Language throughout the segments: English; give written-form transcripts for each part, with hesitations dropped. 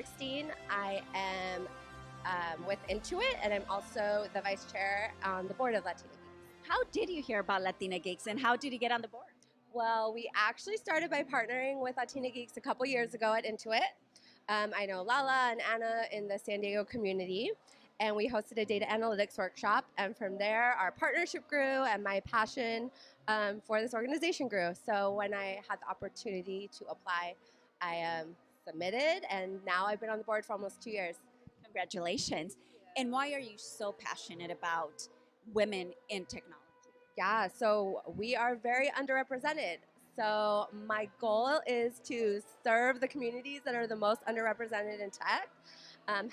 2016. I am with Intuit, and I'm also the vice chair on the board of Latina Geeks. How did you hear about Latina Geeks and how did you get on the board? Well, we actually started by partnering with Latina Geeks a couple years ago at Intuit. I know Lala and Anna in the San Diego community, and we hosted a data analytics workshop. And from there, our partnership grew, and my passion for this organization grew. So when I had the opportunity to apply, I submitted, and now I've been on the board for almost 2 years. Congratulations. And why are you so passionate about women in technology? Yeah, so we are very underrepresented. So my goal is to serve the communities that are the most underrepresented in tech,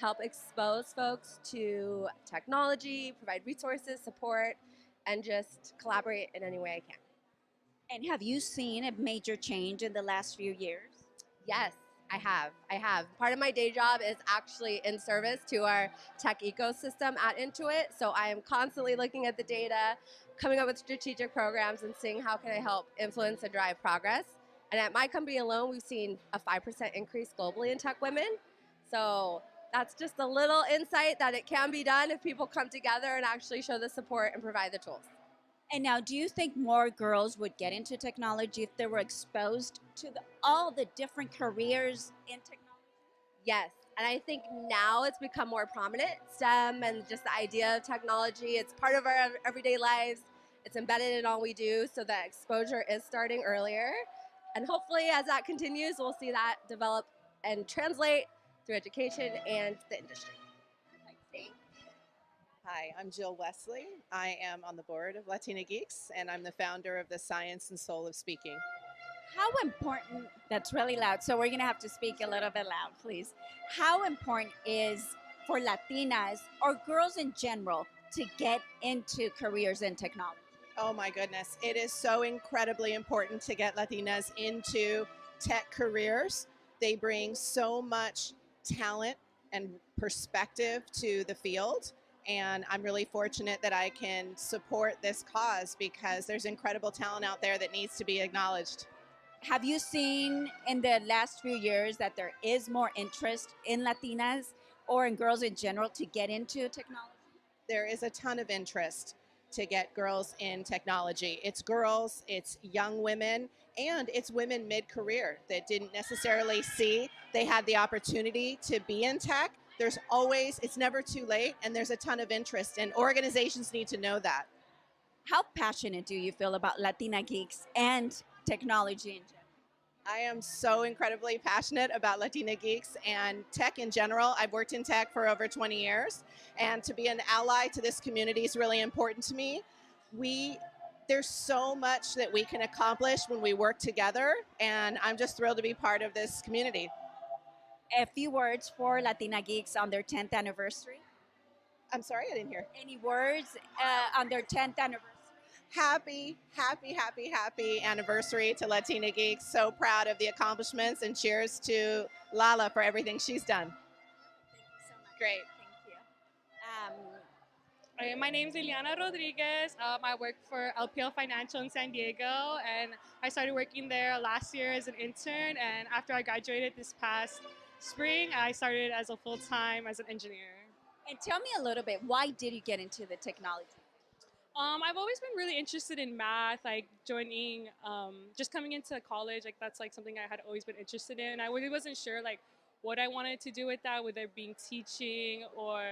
help expose folks to technology, provide resources, support, and just collaborate in any way I can. And have you seen a major change in the last few years? Yes, I have. Part of my day job is actually in service to our tech ecosystem at Intuit. So I am constantly looking at the data, coming up with strategic programs, and seeing how can I help influence and drive progress. And at my company alone, we've seen a 5% increase globally in tech women. So that's just a little insight that it can be done if people come together and actually show the support and provide the tools. And now, do you think more girls would get into technology if they were exposed to all the different careers in technology? Yes, and I think now it's become more prominent, STEM and just the idea of technology. It's part of our everyday lives. It's embedded in all we do, so that exposure is starting earlier. And hopefully as that continues, we'll see that develop and translate through education and the industry. Hi, I'm Jill Wesley. I am on the board of Latina Geeks, and I'm the founder of the Science and Soul of Speaking. How important, that's really loud, so we're gonna have to speak a little bit loud, please. How important is for Latinas or girls in general to get into careers in technology? Oh my goodness, it is so incredibly important to get Latinas into tech careers. They bring so much talent and perspective to the field. And I'm really fortunate that I can support this cause because there's incredible talent out there that needs to be acknowledged. Have you seen in the last few years that there is more interest in Latinas or in girls in general to get into technology? There is a ton of interest to get girls in technology. It's girls, it's young women, and it's women mid-career that didn't necessarily see they had the opportunity to be in tech. There's always, it's never too late, and there's a ton of interest, and organizations need to know that. How passionate do you feel about Latina Geeks and technology in general? I am so incredibly passionate about Latina Geeks and tech in general. I've worked in tech for over 20 years, and to be an ally to this community is really important to me. There's so much that we can accomplish when we work together, and I'm just thrilled to be part of this community. A few words for Latina Geeks on their 10th anniversary. I'm sorry, I didn't hear. Any words on their 10th anniversary? Happy anniversary to Latina Geeks. So proud of the accomplishments, and cheers to Lala for everything she's done. Thank you so much. Great. Thank you. My name is Eliana Rodriguez. I work for LPL Financial in San Diego, and I started working there last year as an intern. And after I graduated this past spring, I started as a full-time as an engineer. And tell me a little bit, why did you get into the technology? I've always been really interested in math, like joining, just coming into college, like that's like something I had always been interested in. I really wasn't sure like what I wanted to do with that, whether it being teaching or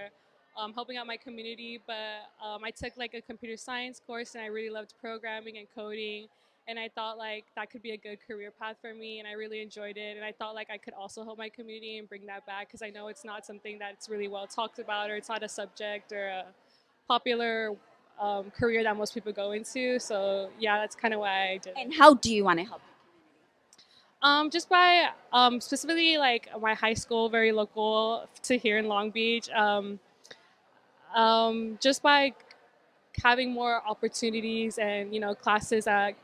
helping out my community. But I took like a computer science course, and I really loved programming and coding. And I thought like that could be a good career path for me, and I really enjoyed it. And I thought like I could also help my community and bring that back, because I know it's not something that's really well talked about, or it's not a subject or a popular career that most people go into. So yeah, that's kind of why I did it. And how do you want to help the community? Just by specifically like my high school, very local to here in Long Beach. Just by having more opportunities and classes that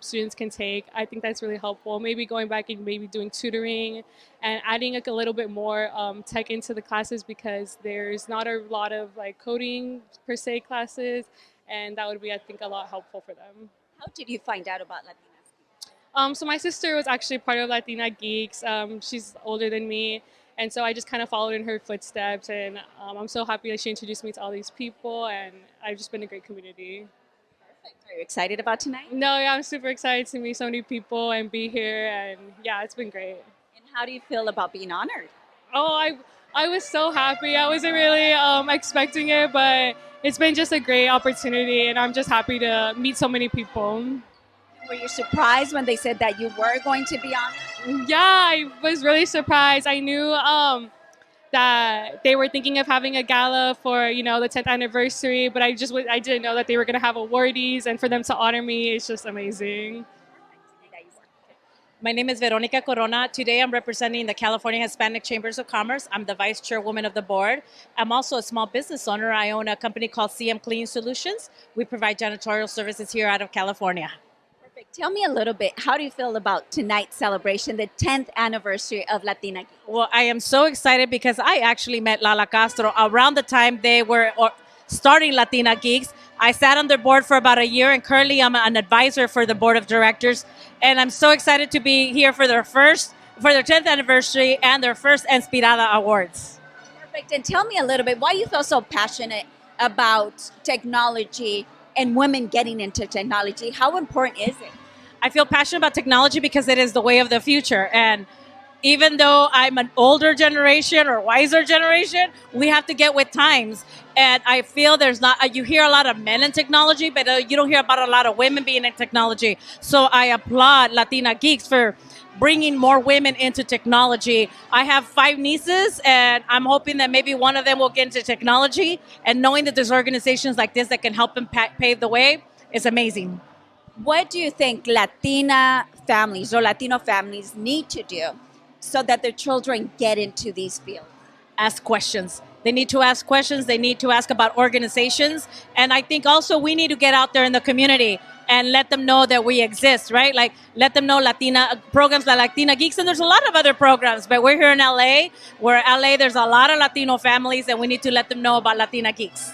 students can take, I think that's really helpful. Maybe going back and maybe doing tutoring and adding like a little bit more tech into the classes, because there's not a lot of like coding per se classes, and that would be, I think, a lot helpful for them. How did you find out about Latinas? So my sister was actually part of Latina Geeks. She's older than me, And so I just kind of followed in her footsteps, and I'm so happy that she introduced me to all these people, and I've just been a great community. Are you excited about tonight? No, yeah, I'm super excited to meet so many people and be here, and yeah, it's been great. And how do you feel about being honored? Oh, I was so happy. I wasn't really expecting it, but it's been just a great opportunity, and I'm just happy to meet so many people. Were you surprised when they said that you were going to be honored? Yeah, I was really surprised. I knew that they were thinking of having a gala for the 10th anniversary, but I didn't know that they were going to have awardees, and for them to honor me, it's just amazing. My name is Veronica Corona. Today I'm representing the California Hispanic Chambers of Commerce. I'm the vice chairwoman of the board. I'm also a small business owner. I own a company called CM Clean Solutions. We provide janitorial services here out of California. Perfect. Tell me a little bit, how do you feel about tonight's celebration, the 10th anniversary of Latina Geeks? Well, I am so excited because I actually met Lala Castro around the time they were starting Latina Geeks. I sat on their board for about a year, and currently I'm an advisor for the board of directors. And I'm so excited to be here for their 10th anniversary and their first Inspirada Awards. Perfect. And tell me a little bit, why you feel so passionate about technology and women getting into technology. How important is it? I feel passionate about technology because it is the way of the future. And even though I'm an older generation or wiser generation, we have to get with times. And I feel you hear a lot of men in technology, but you don't hear about a lot of women being in technology. So I applaud Latina Geeks for bringing more women into technology. I have 5 nieces, and I'm hoping that maybe one of them will get into technology. And knowing that there's organizations like this that can help them pave the way is amazing. What do you think Latina families or Latino families need to do so that their children get into these fields? Ask questions. They need to ask questions. They need to ask about organizations. And I think also we need to get out there in the community and let them know that we exist, right? Like, let them know Latina programs like Latina Geeks. And there's a lot of other programs, but we're here in LA, where LA, there's a lot of Latino families, and we need to let them know about Latina Geeks.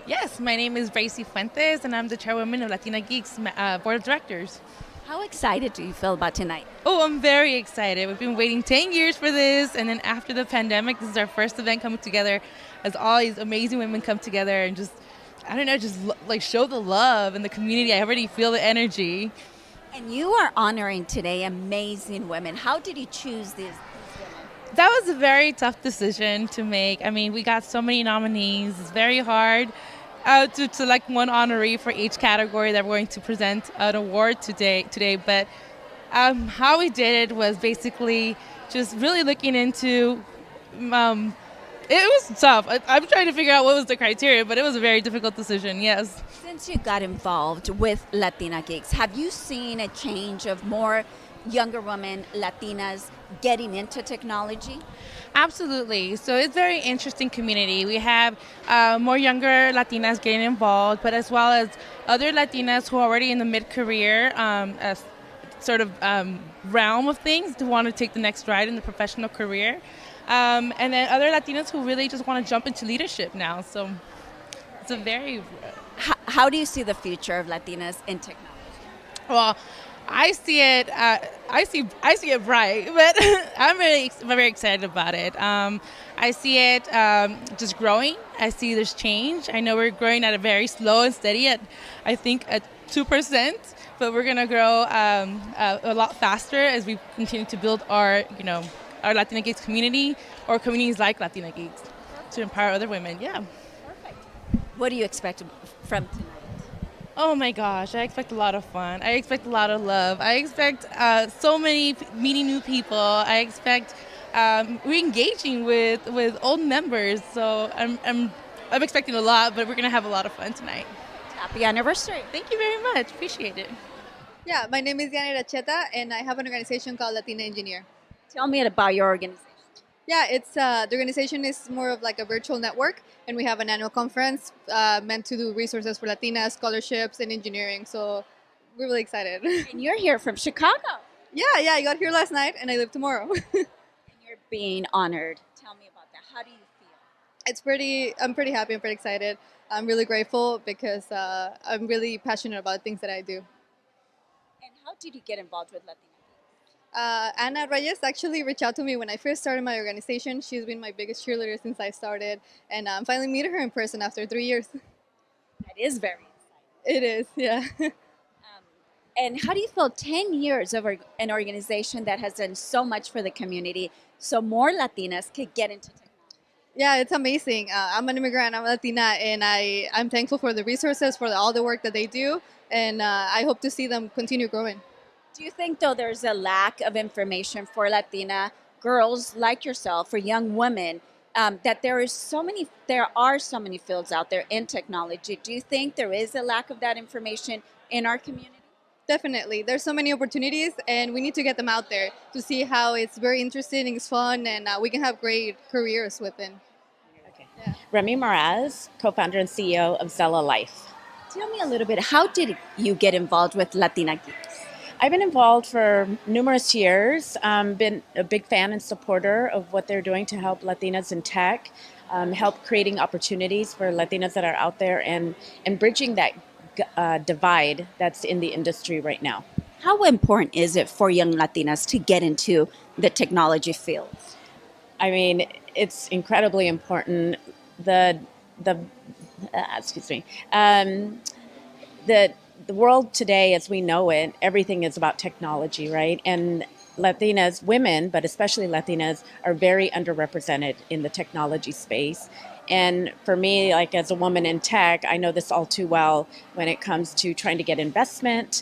Yes, my name is Gracie Fuentes, and I'm the chairwoman of Latina Geeks Board of Directors. How excited do you feel about tonight? Oh, I'm very excited. We've been waiting 10 years for this, and then after the pandemic, this is our first event coming together as all these amazing women come together and just, I don't know, just like show the love in the community. I already feel the energy. And you are honoring today amazing women. How did you choose these women? That was a very tough decision to make. I mean, we got so many nominees. It's very hard to select one honoree for each category that we're going to present an award today. But how we did it was basically just really looking into. It was tough. I'm trying to figure out what was the criteria, but it was a very difficult decision. Yes. Since you got involved with Latina Geeks, have you seen a change of more younger women, Latinas, getting into technology? Absolutely. So it's a very interesting community. We have more younger Latinas getting involved, but as well as other Latinas who are already in the mid-career sort of realm of things to want to take the next ride in the professional career. And then other Latinas who really just want to jump into leadership now. So it's a very... How do you see the future of Latinas in technology? Well, I see it. I see it bright, but I'm very excited about it. I see it just growing. I see there's change. I know we're growing at a very slow and steady I think at 2%, but we're gonna grow a lot faster as we continue to build our Latina Geeks community, or communities like Latina Geeks, to empower other women. Yeah. Perfect. What do you expect from tonight? Oh my gosh, I expect a lot of fun. I expect a lot of love. I expect so many meeting new people. I expect re-engaging with old members. So I'm expecting a lot, but we're gonna have a lot of fun tonight. Happy anniversary. Thank you very much. Appreciate it. Yeah, my name is Janie Fernandez, and I have an organization called Latina Engineer. Tell me about your organization. Yeah, it's the organization is more of like a virtual network, and we have an annual conference meant to do resources for Latinas, scholarships, and engineering. So we're really excited. And you're here from Chicago. Yeah, I got here last night, and I leave tomorrow. And you're being honored. Tell me about that. How do you feel? I'm pretty happy. I'm pretty excited. I'm really grateful because I'm really passionate about things that I do. And how did you get involved with Latina? Ana Reyes actually reached out to me when I first started my organization. She's been my biggest cheerleader since I started, and I'm finally meeting her in person after 3 years. That is very It is, yeah. And how do you feel 10 years of an organization that has done so much for the community so more Latinas could get into technology? Yeah, it's amazing. I'm an immigrant, I'm a Latina, and I'm thankful for the resources, for all the work that they do, and I hope to see them continue growing. Do you think, though, there's a lack of information for Latina girls like yourself, for young women, that there are so many fields out there in technology? Do you think there is a lack of that information in our community? Definitely. There's so many opportunities, and we need to get them out there to see how it's very interesting, it's fun, and we can have great careers within. Okay. Yeah. Remy Moraz, co-founder and CEO of Zella Life. Tell me a little bit, how did you get involved with Latina Geeks? I've been involved for numerous years, been a big fan and supporter of what they're doing to help Latinas in tech, help creating opportunities for Latinas that are out there and bridging that divide that's in the industry right now. How important is it for young Latinas to get into the technology field? I mean, it's incredibly important. The world today, as we know it, everything is about technology, right? And Latinas, women, but especially Latinas, are very underrepresented in the technology space. And for me, like as a woman in tech, I know this all too well when it comes to trying to get investment,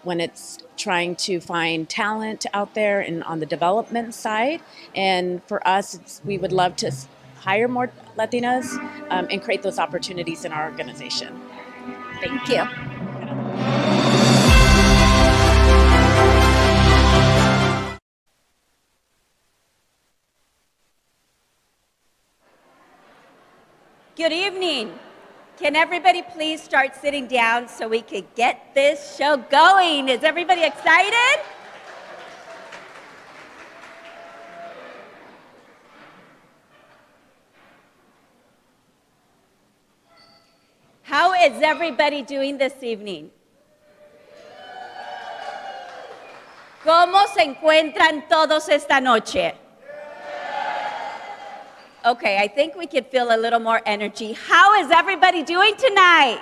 when it's trying to find talent out there and on the development side. And for us, we would love to hire more Latinas and create those opportunities in our organization. Thank you. Good evening. Can everybody please start sitting down so we could get this show going? Is everybody excited? How is everybody doing this evening? ¿Cómo se encuentran todos esta noche? Okay, I think we could feel a little more energy. How is everybody doing tonight?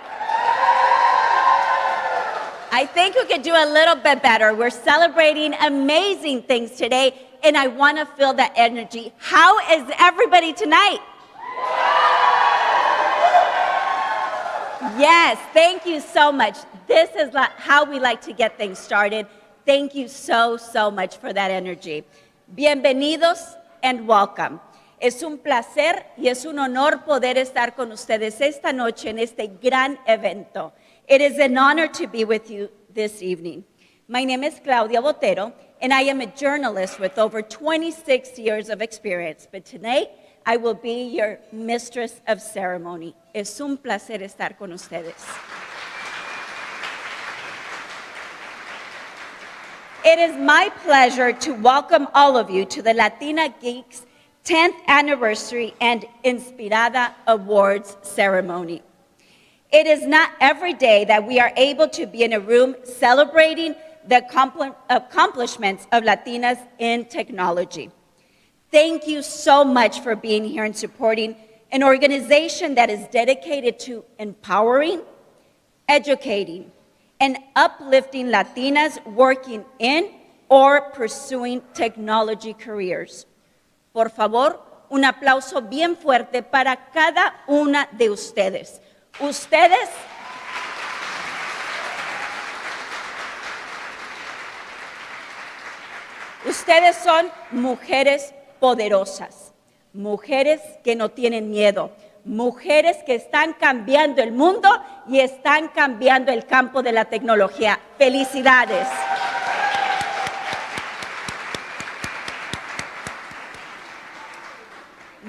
I think we could do a little bit better. We're celebrating amazing things today, and I want to feel that energy. How is everybody tonight? Yes, thank you so much. This is how we like to get things started. Thank you so, so much for that energy. Bienvenidos and welcome. Es un placer y es un honor poder estar con ustedes esta noche en este gran evento. It is an honor to be with you this evening. My name is Claudia Botero, and I am a journalist with over 26 years of experience. But tonight, I will be your mistress of ceremony. Es un placer estar con ustedes. It is my pleasure to welcome all of you to the Latina Geeks 10th Anniversary and Inspirada Awards ceremony. It is not every day that we are able to be in a room celebrating the accomplishments of Latinas in technology. Thank you so much for being here and supporting an organization that is dedicated to empowering, educating, and uplifting Latinas working in or pursuing technology careers. Por favor, un aplauso bien fuerte para cada una de ustedes. Ustedes son mujeres poderosas, mujeres que no tienen miedo, mujeres que están cambiando el mundo y están cambiando el campo de la tecnología. ¡Felicidades!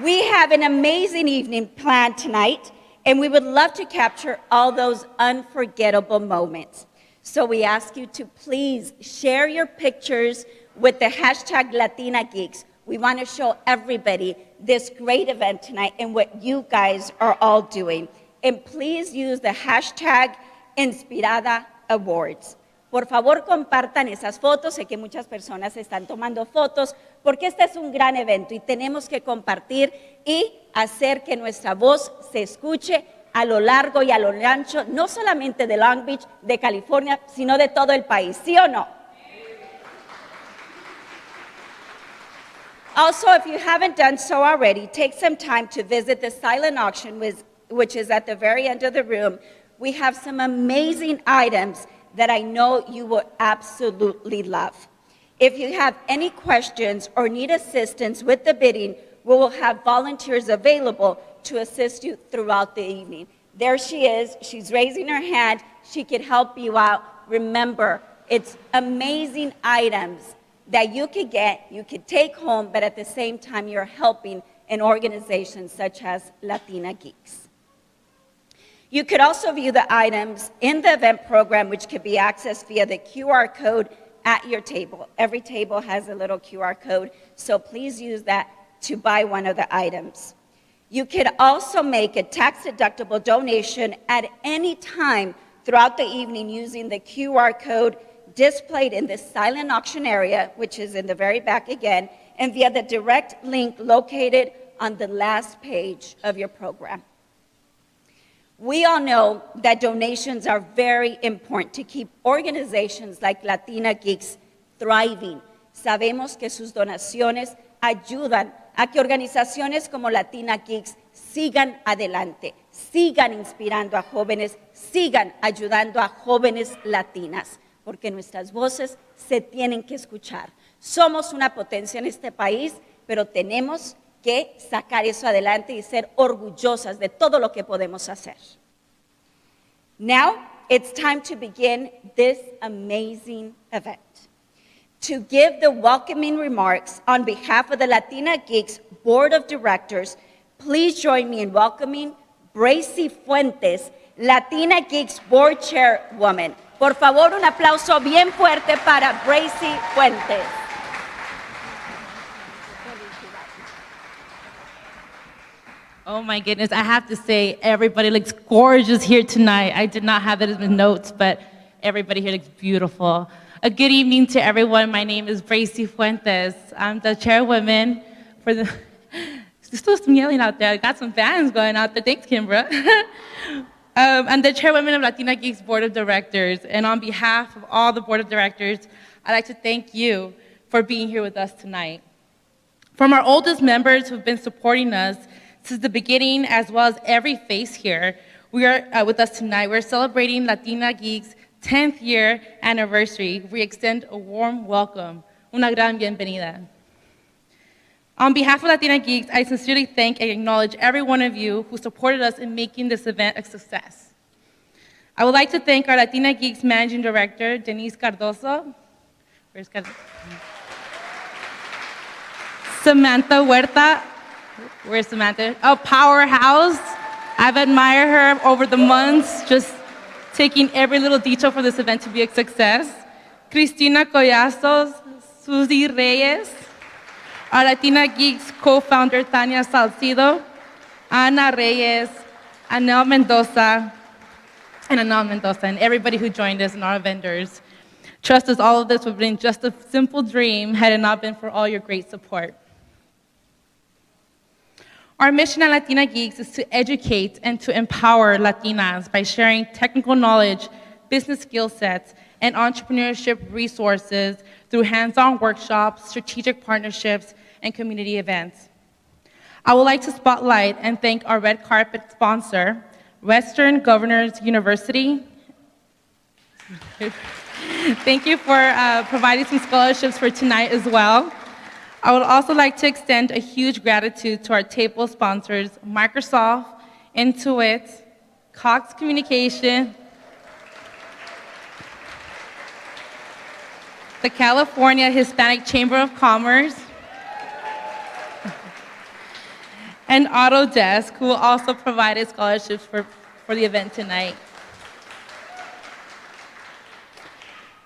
We have an amazing evening planned tonight, and we would love to capture all those unforgettable moments. So we ask you to please share your pictures with the hashtag Latina Geeks. We want to show everybody this great event tonight and what you guys are all doing. And please use the hashtag Inspirada Awards. Por favor, compartan esas fotos. Sé que muchas personas están tomando fotos porque este es un gran evento y tenemos que compartir y hacer que nuestra voz se escuche a lo largo y a lo ancho, no solamente de Long Beach, de California, sino de todo el país. ¿Sí o no? Also, if you haven't done so already, take some time to visit the silent auction, which is at the very end of the room. We have some amazing items that I know you will absolutely love. If you have any questions or need assistance with the bidding, we will have volunteers available to assist you throughout the evening. There she is. She's raising her hand. She could help you out. Remember, it's amazing items that you could get, you could take home, but at the same time, you're helping an organization such as Latina Geeks. You could also view the items in the event program, which could be accessed via the QR code at your table. Every table has a little QR code, so please use that to buy one of the items. You could also make a tax-deductible donation at any time throughout the evening using the QR code displayed in the silent auction area, which is in the very back again, and via the direct link located on the last page of your program. We all know that donations are very important to keep organizations like Latina Geeks thriving. Sabemos que sus donaciones ayudan a que organizaciones como Latina Geeks sigan adelante, sigan inspirando a jóvenes, sigan ayudando a jóvenes latinas, porque nuestras voces se tienen que escuchar. Somos una potencia en este país, pero tenemos que sacar eso adelante y ser orgullosas de todo lo que podemos hacer. Now, it's time to begin this amazing event. To give the welcoming remarks on behalf of the Latina Geeks Board of Directors, please join me in welcoming Bracy Fuentes, Latina Geeks Board Chairwoman. Por favor, un aplauso bien fuerte para Bracy Fuentes. Oh my goodness, I have to say, everybody looks gorgeous here tonight. I did not have it in the notes, but everybody here looks beautiful. A good evening to everyone. My name is Bracy Fuentes. I'm the chairwoman for the, still some yelling out there. I got some fans going out there. Thanks, Kimbra. I'm the chairwoman of Latina Geeks Board of Directors, and on behalf of all the Board of Directors, I'd like to thank you for being here with us tonight. From our oldest members who've been supporting us since the beginning, as well as every face here, we are with us tonight. We're celebrating Latina Geeks' 10th year anniversary. We extend a warm welcome. Una gran bienvenida. On behalf of Latina Geeks, I sincerely thank and acknowledge every one of you who supported us in making this event a success. I would like to thank our Latina Geeks Managing Director, Denise Cardoso. Where's Cardoso? Samantha Huerta. Where's Samantha? A powerhouse. I've admired her over the months, just taking every little detail for this event to be a success. Cristina Collazos, Suzy Reyes, our Latina Geeks co-founder Tanya Salcido, Ana Reyes, Anel Mendoza, and everybody who joined us and our vendors. Trust us, all of this would have been just a simple dream had it not been for all your great support. Our mission at Latina Geeks is to educate and to empower Latinas by sharing technical knowledge, business skill sets, and entrepreneurship resources through hands-on workshops, strategic partnerships, and community events. I would like to spotlight and thank our red carpet sponsor, Western Governors University. Thank you for providing some scholarships for tonight as well. I would also like to extend a huge gratitude to our table sponsors, Microsoft, Intuit, Cox Communication, the California Hispanic Chamber of Commerce, and Autodesk, who will also provide scholarships for the event tonight.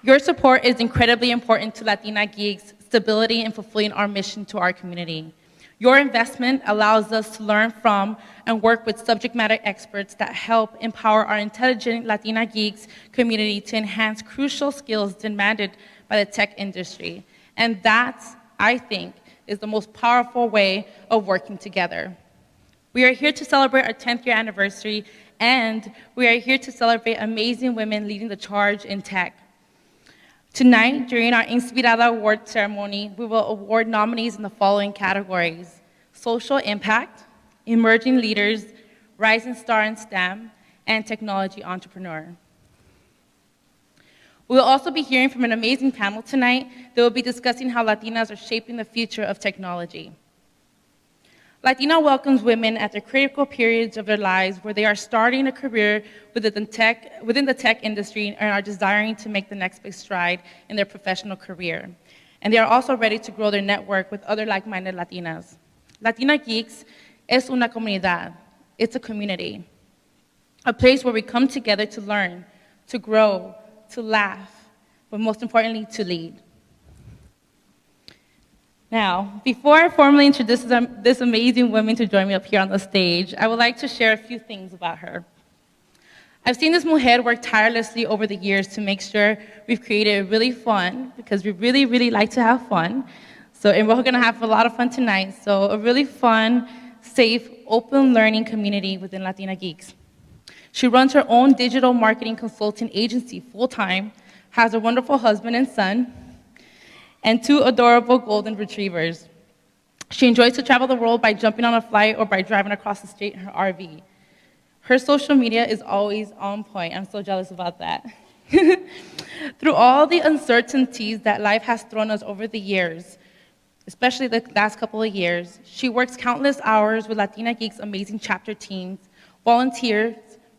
Your support is incredibly important to Latina Geeks' stability and fulfilling our mission to our community. Your investment allows us to learn from and work with subject matter experts that help empower our intelligent Latina geeks community to enhance crucial skills demanded by the tech industry. And that, I think, is the most powerful way of working together. We are here to celebrate our 10th year anniversary, and we are here to celebrate amazing women leading the charge in tech. Tonight, during our Inspirada Awards ceremony, we will award nominees in the following categories: Social Impact, Emerging Leaders, Rising Star in STEM, and Technology Entrepreneur. We will also be hearing from an amazing panel tonight that will be discussing how Latinas are shaping the future of technology. Latina welcomes women at the critical periods of their lives where they are starting a career within the tech industry and are desiring to make the next big stride in their professional career. And they are also ready to grow their network with other like-minded Latinas. Latina Geeks es una comunidad. It's a community, a place where we come together to learn, to grow, to laugh, but most importantly, to lead. Now, before I formally introduce this amazing woman to join me up here on the stage, I would like to share a few things about her. I've seen this mujer work tirelessly over the years to make sure we've created a really fun, because we really, really like to have fun. And we're gonna have a lot of fun tonight. So a really fun, safe, open learning community within Latina Geeks. She runs her own digital marketing consulting agency full-time, has a wonderful husband and son, and 2 adorable golden retrievers. She enjoys to travel the world by jumping on a flight or by driving across the state in her RV. Her social media is always on point. I'm so jealous about that. Through all the uncertainties that life has thrown us over the years, especially the last couple of years, she works countless hours with Latina Geeks' amazing chapter teams, volunteers,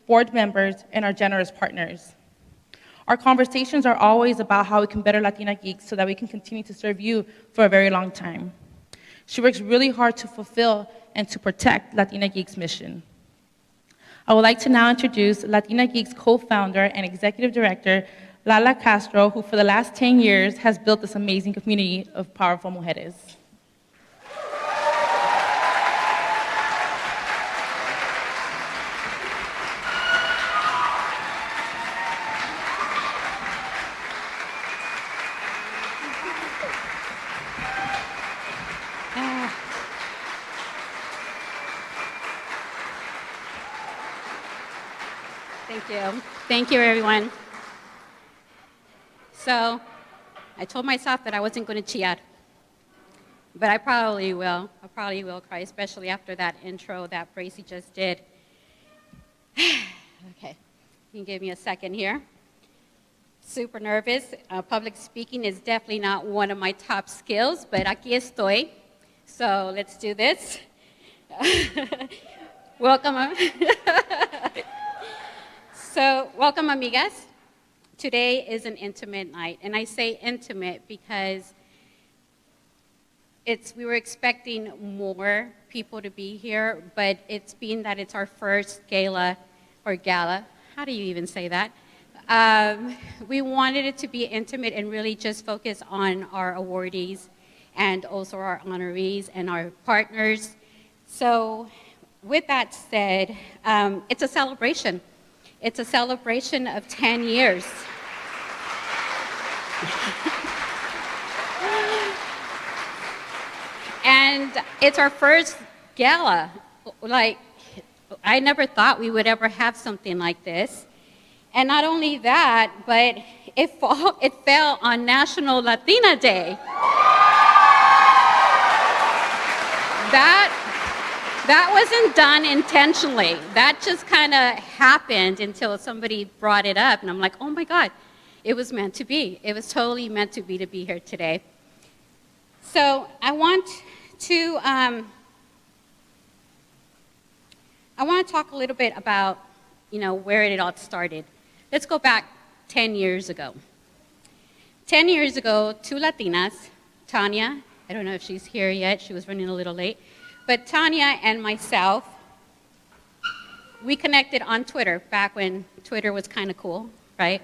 board members, and our generous partners. Our conversations are always about how we can better Latina Geeks so that we can continue to serve you for a very long time. She works really hard to fulfill and to protect Latina Geeks' mission. I would like to now introduce Latina Geeks co-founder and executive director, Lala Castro, who for the last 10 years has built this amazing community of powerful mujeres. Thank you. Thank you, everyone. So, I told myself that I wasn't going to chillar, but I probably will. I probably will cry, especially after that intro that Bracy just did. Okay, you can give me a second here. Super nervous. Public speaking is definitely not one of my top skills, but aquí estoy. So let's do this. Welcome. So, welcome, amigas. Today is an intimate night, and I say intimate because we were expecting more people to be here, but it's being that it's our first gala, or gala. How do you even say that? We wanted it to be intimate and really just focus on our awardees and also our honorees and our partners. So, with that said, it's a celebration. It's a celebration of 10 years. And it's our first gala. Like, I never thought we would ever have something like this. And not only that, but it fell on National Latina Day. That wasn't done intentionally. That just kind of happened until somebody brought it up, and I'm like, oh my God, it was meant to be. It was totally meant to be here today. So I want to talk a little bit about, where it all started. Let's go back 10 years ago. 10 years ago, 2 Latinas, Tanya, I don't know if she's here yet, she was running a little late, but Tanya and myself, we connected on Twitter, back when Twitter was kind of cool, right?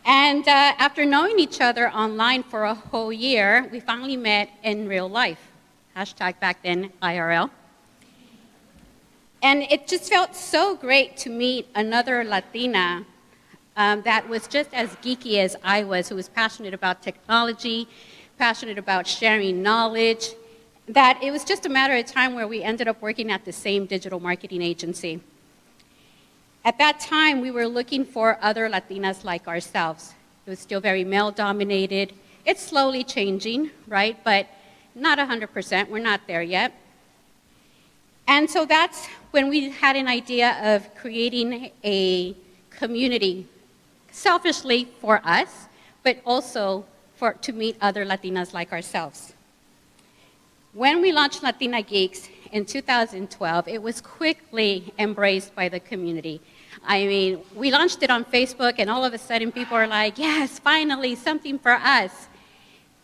And after knowing each other online for a whole year, we finally met in real life. hashtag back then IRL. And it just felt so great to meet another Latina that was just as geeky as I was, who was passionate about technology, passionate about sharing knowledge, that it was just a matter of time where we ended up working at the same digital marketing agency. At that time, we were looking for other Latinas like ourselves. It was still very male-dominated. It's slowly changing, right? But not 100%, we're not there yet. And so that's when we had an idea of creating a community, selfishly for us, but also to meet other Latinas like ourselves. When we launched Latina Geeks in 2012, it was quickly embraced by the community. I mean, we launched it on Facebook, and all of a sudden people are like, yes, finally, something for us.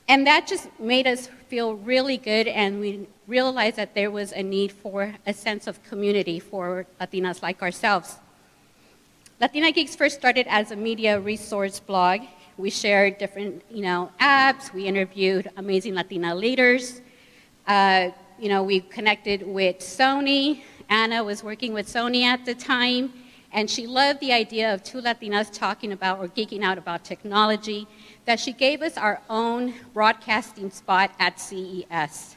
And that just made us feel really good, and we realized that there was a need for a sense of community for Latinas like ourselves. Latina Geeks first started as a media resource blog. We shared different, apps. We interviewed amazing Latina leaders. We connected with Sony. Anna was working with Sony at the time, and she loved the idea of two Latinas talking about or geeking out about technology, that she gave us our own broadcasting spot at CES.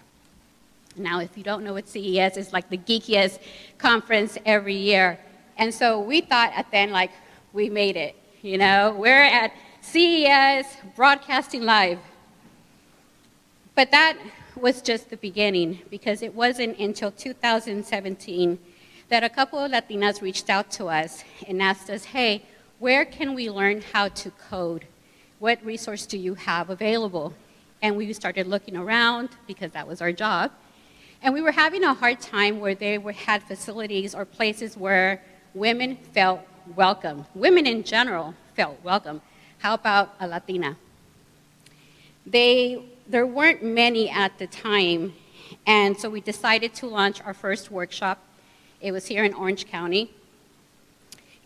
Now, if you don't know what CES is, like the geekiest conference every year. And so we thought then, we made it, We're at CES, broadcasting live. But that was just the beginning, because it wasn't until 2017 that a couple of Latinas reached out to us and asked us, hey, where can we learn how to code? What resource do you have available? And we started looking around, because that was our job. And we were having a hard time where they had facilities or places where women felt welcome. Women in general felt welcome. How about a Latina? There weren't many at the time, and so we decided to launch our first workshop. It was here in Orange County.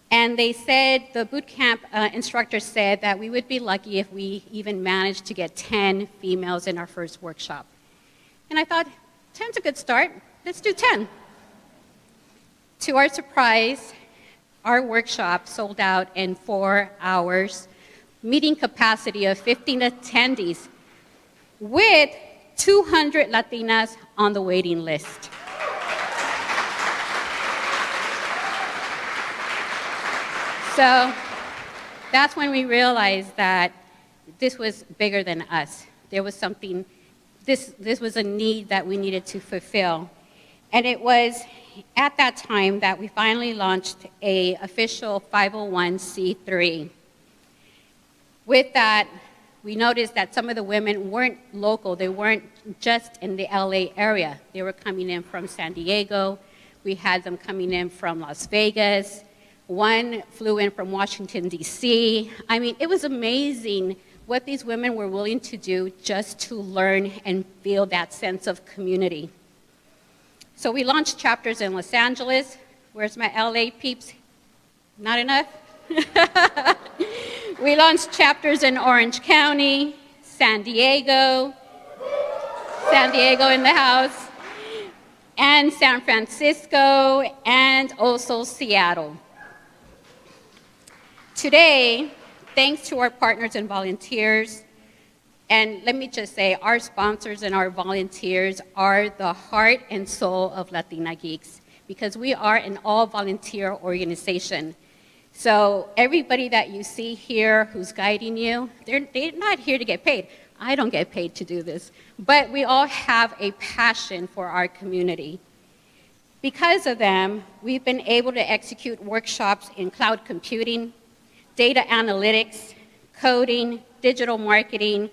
And they said, the boot camp instructor said that we would be lucky if we even managed to get 10 females in our first workshop. And I thought, 10's a good start. Let's do 10. To our surprise, our workshop sold out in 4 hours, meeting capacity of 15 attendees, with 200 Latinas on the waiting list. So that's when we realized that this was bigger than us. There was something, this was a need that we needed to fulfill. And it was at that time that we finally launched an official 501c3. With that, we noticed that some of the women weren't local. They weren't just in the LA area. They were coming in from San Diego. We had them coming in from Las Vegas. One flew in from Washington, D.C. I mean, it was amazing what these women were willing to do just to learn and feel that sense of community. So we launched chapters in Los Angeles. Where's my LA peeps? Not enough? We launched chapters in Orange County, San Diego in the house, and San Francisco, and also Seattle. Today, thanks to our partners and volunteers, and let me just say, our sponsors and our volunteers are the heart and soul of Latina Geeks, because we are an all-volunteer organization. So everybody that you see here who's guiding you, they're not here to get paid. I don't get paid to do this. But we all have a passion for our community. Because of them, we've been able to execute workshops in cloud computing, data analytics, coding, digital marketing,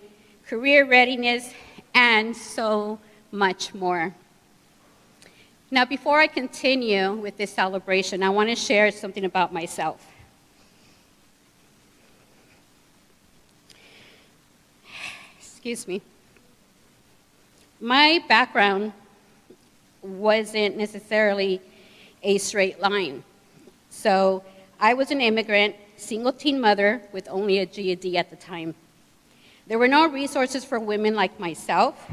career readiness, and so much more. Now, before I continue with this celebration, I want to share something about myself. Excuse me. My background wasn't necessarily a straight line. So I was an immigrant, single-teen mother with only a GED at the time. There were no resources for women like myself,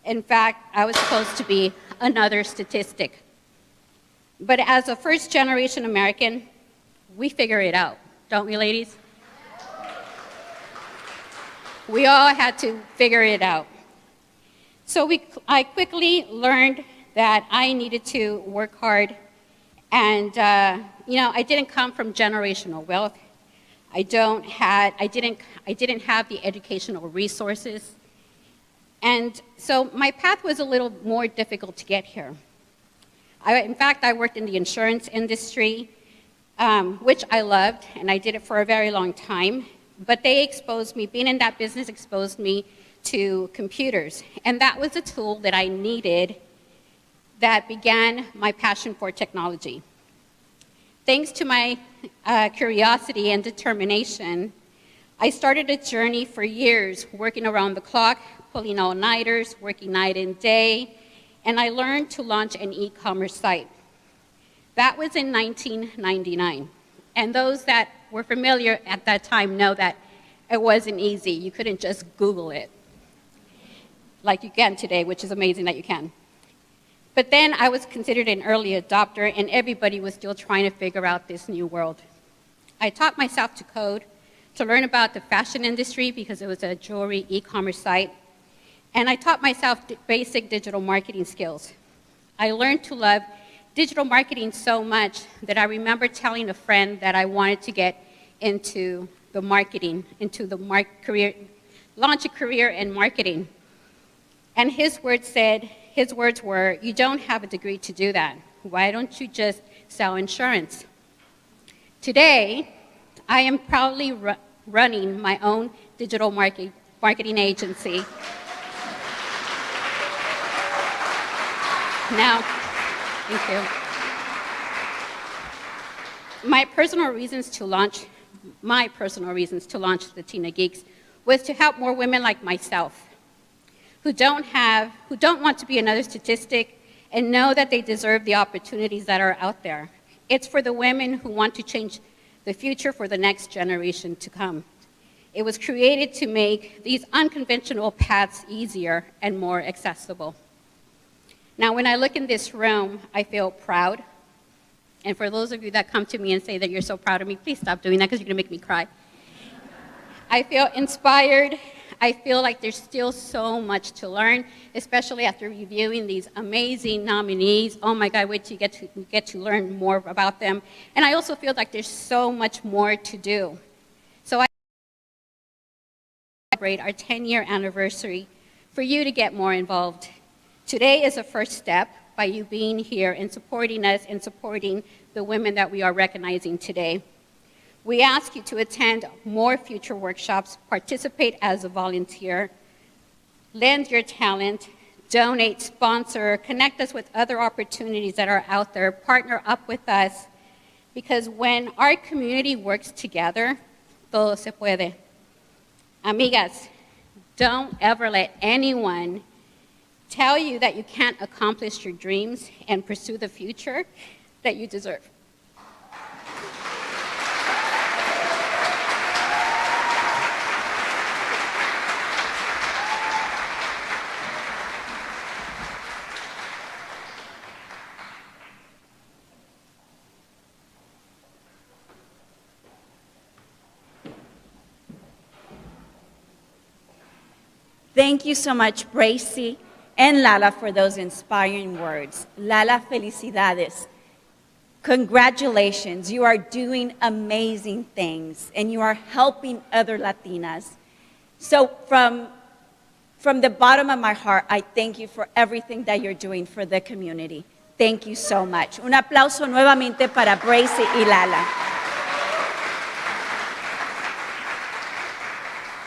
In fact, I was supposed to be another statistic. But as a first-generation American, we figure it out, don't we, ladies? We all had to figure it out. So I quickly learned that I needed to work hard, and I didn't come from generational wealth. I didn't have the educational resources, and so my path was a little more difficult to get here. In fact, I worked in the insurance industry, which I loved, and I did it for a very long time. But being in that business exposed me to computers. And that was a tool that I needed that began my passion for technology. Thanks to my curiosity and determination, I started a journey for years, working around the clock, pulling all-nighters, working night and day, and I learned to launch an e-commerce site. That was in 1999. And those that were familiar at that time know that it wasn't easy. You couldn't just Google it like you can today, which is amazing that you can. But then I was considered an early adopter, and everybody was still trying to figure out this new world. I taught myself to code, to learn about the fashion industry because it was a jewelry e-commerce site, and I taught myself basic digital marketing skills. I learned to love digital marketing so much that I remember telling a friend that I wanted to get into the marketing, launch a career in marketing. And his words were, "You don't have a degree to do that. Why don't you just sell insurance?" Today, I am proudly running my own digital marketing agency. Now, thank you. My personal reasons to launch Latina Geeks was to help more women like myself who don't want to be another statistic and know that they deserve the opportunities that are out there. It's for the women who want to change the future for the next generation to come. It was created to make these unconventional paths easier and more accessible. Now, when I look in this room, I feel proud. And for those of you that come to me and say that you're so proud of me, please stop doing that because you're going to make me cry. I feel inspired. I feel like there's still so much to learn, especially after reviewing these amazing nominees. Oh my God, wait till you get to learn more about them. And I also feel like there's so much more to do. So I celebrate our 10-year anniversary for you to get more involved. Today is a first step by you being here and supporting us and supporting the women that we are recognizing today. We ask you to attend more future workshops, participate as a volunteer, lend your talent, donate, sponsor, connect us with other opportunities that are out there, partner up with us, because when our community works together, todo se puede. Amigas, don't ever let anyone tell you that you can't accomplish your dreams and pursue the future that you deserve. Thank you so much, Bracy and Lala, for those inspiring words. Lala, felicidades. Congratulations. You are doing amazing things, and you are helping other Latinas. So from the bottom of my heart, I thank you for everything that you're doing for the community. Thank you so much. Un aplauso nuevamente para Bracy y Lala.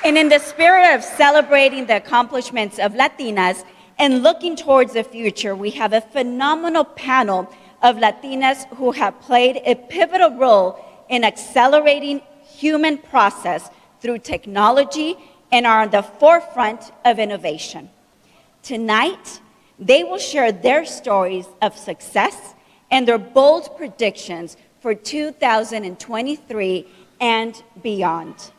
And in the spirit of celebrating the accomplishments of Latinas and looking towards the future, we have a phenomenal panel of Latinas who have played a pivotal role in accelerating human process through technology and are on the forefront of innovation. Tonight, they will share their stories of success and their bold predictions for 2023 and beyond.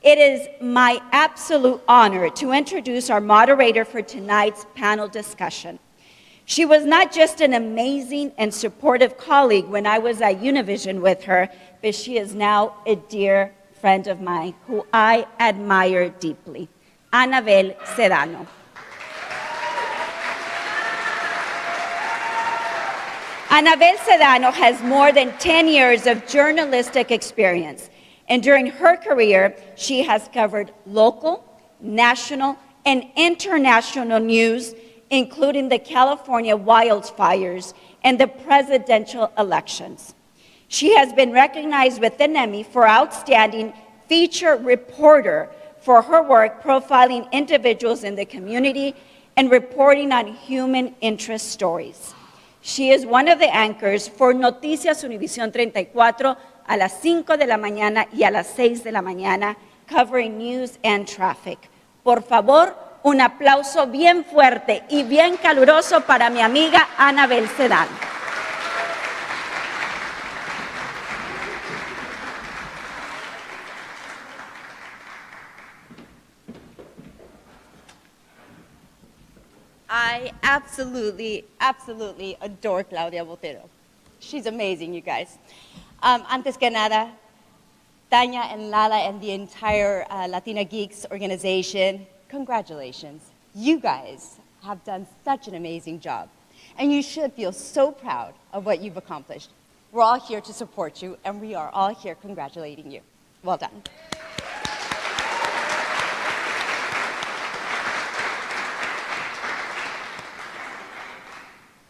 It is my absolute honor to introduce our moderator for tonight's panel discussion. She was not just an amazing and supportive colleague when I was at Univision with her, but she is now a dear friend of mine who I admire deeply, Anabel Sedano. Anabel Sedano has more than 10 years of journalistic experience, and during her career, she has covered local, national, and international news, including the California wildfires and the presidential elections. She has been recognized with an Emmy for Outstanding Feature Reporter for her work profiling individuals in the community and reporting on human interest stories. She is one of the anchors for Noticias Univisión 34 a las 5 de la mañana y a las 6 de la mañana, covering news and traffic. Por favor, un aplauso bien fuerte y bien caluroso para mi amiga Anabel Sedano. I absolutely adore Claudia Botero. She's amazing, you guys. Antes que nada, Tanya and Lala and the entire Latina Geeks organization, congratulations. You guys have done such an amazing job, and you should feel so proud of what you've accomplished. We're all here to support you, and we are all here congratulating you. Well done.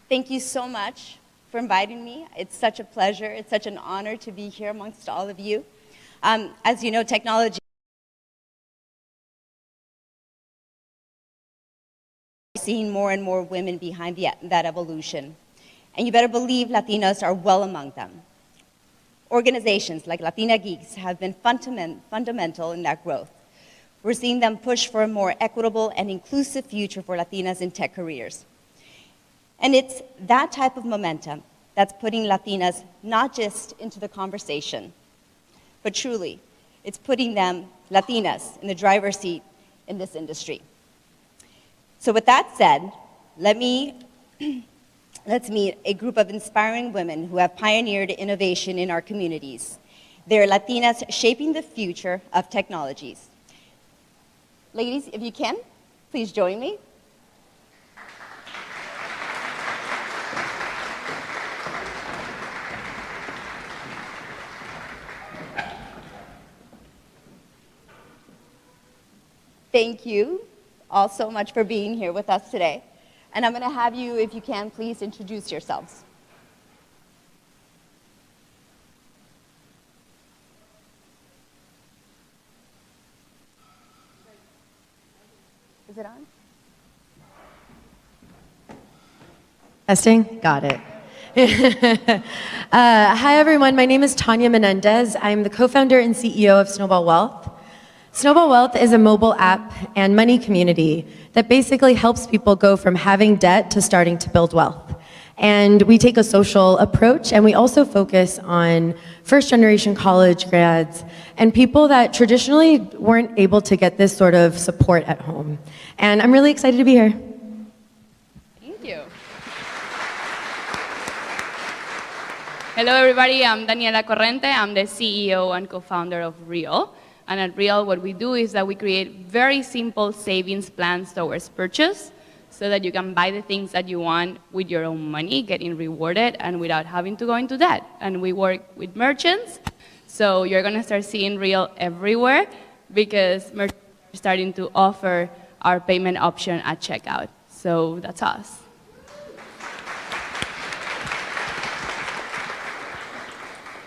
Thank you so much for inviting me. It's such a pleasure. It's such an honor to be here amongst all of you. As you know, technology is seeing more and more women behind that evolution. And you better believe Latinas are well among them. Organizations like Latina Geeks have been fundamental in that growth. We're seeing them push for a more equitable and inclusive future for Latinas in tech careers. And it's that type of momentum that's putting Latinas not just into the conversation, but truly, it's putting them, Latinas, in the driver's seat in this industry. So with that said, let's meet a group of inspiring women who have pioneered innovation in our communities. They're Latinas shaping the future of technologies. Ladies, if you can, please join me. Thank you all so much for being here with us today. And I'm going to have you, if you can, please introduce yourselves. Is it on? Testing? Got it. Hi, everyone. My name is Tanya Menendez. I'm the co-founder and CEO of Snowball Wealth. Snowball Wealth is a mobile app and money community that basically helps people go from having debt to starting to build wealth. And we take a social approach, and we also focus on first-generation college grads and people that traditionally weren't able to get this sort of support at home. And I'm really excited to be here. Thank you. Hello, everybody. I'm Daniela Corrente. I'm the CEO and co-founder of Real. And at Real, what we do is that we create very simple savings plans towards purchase so that you can buy the things that you want with your own money, getting rewarded, and without having to go into debt. And we work with merchants, so you're going to start seeing Real everywhere because merchants are starting to offer our payment option at checkout. So that's us.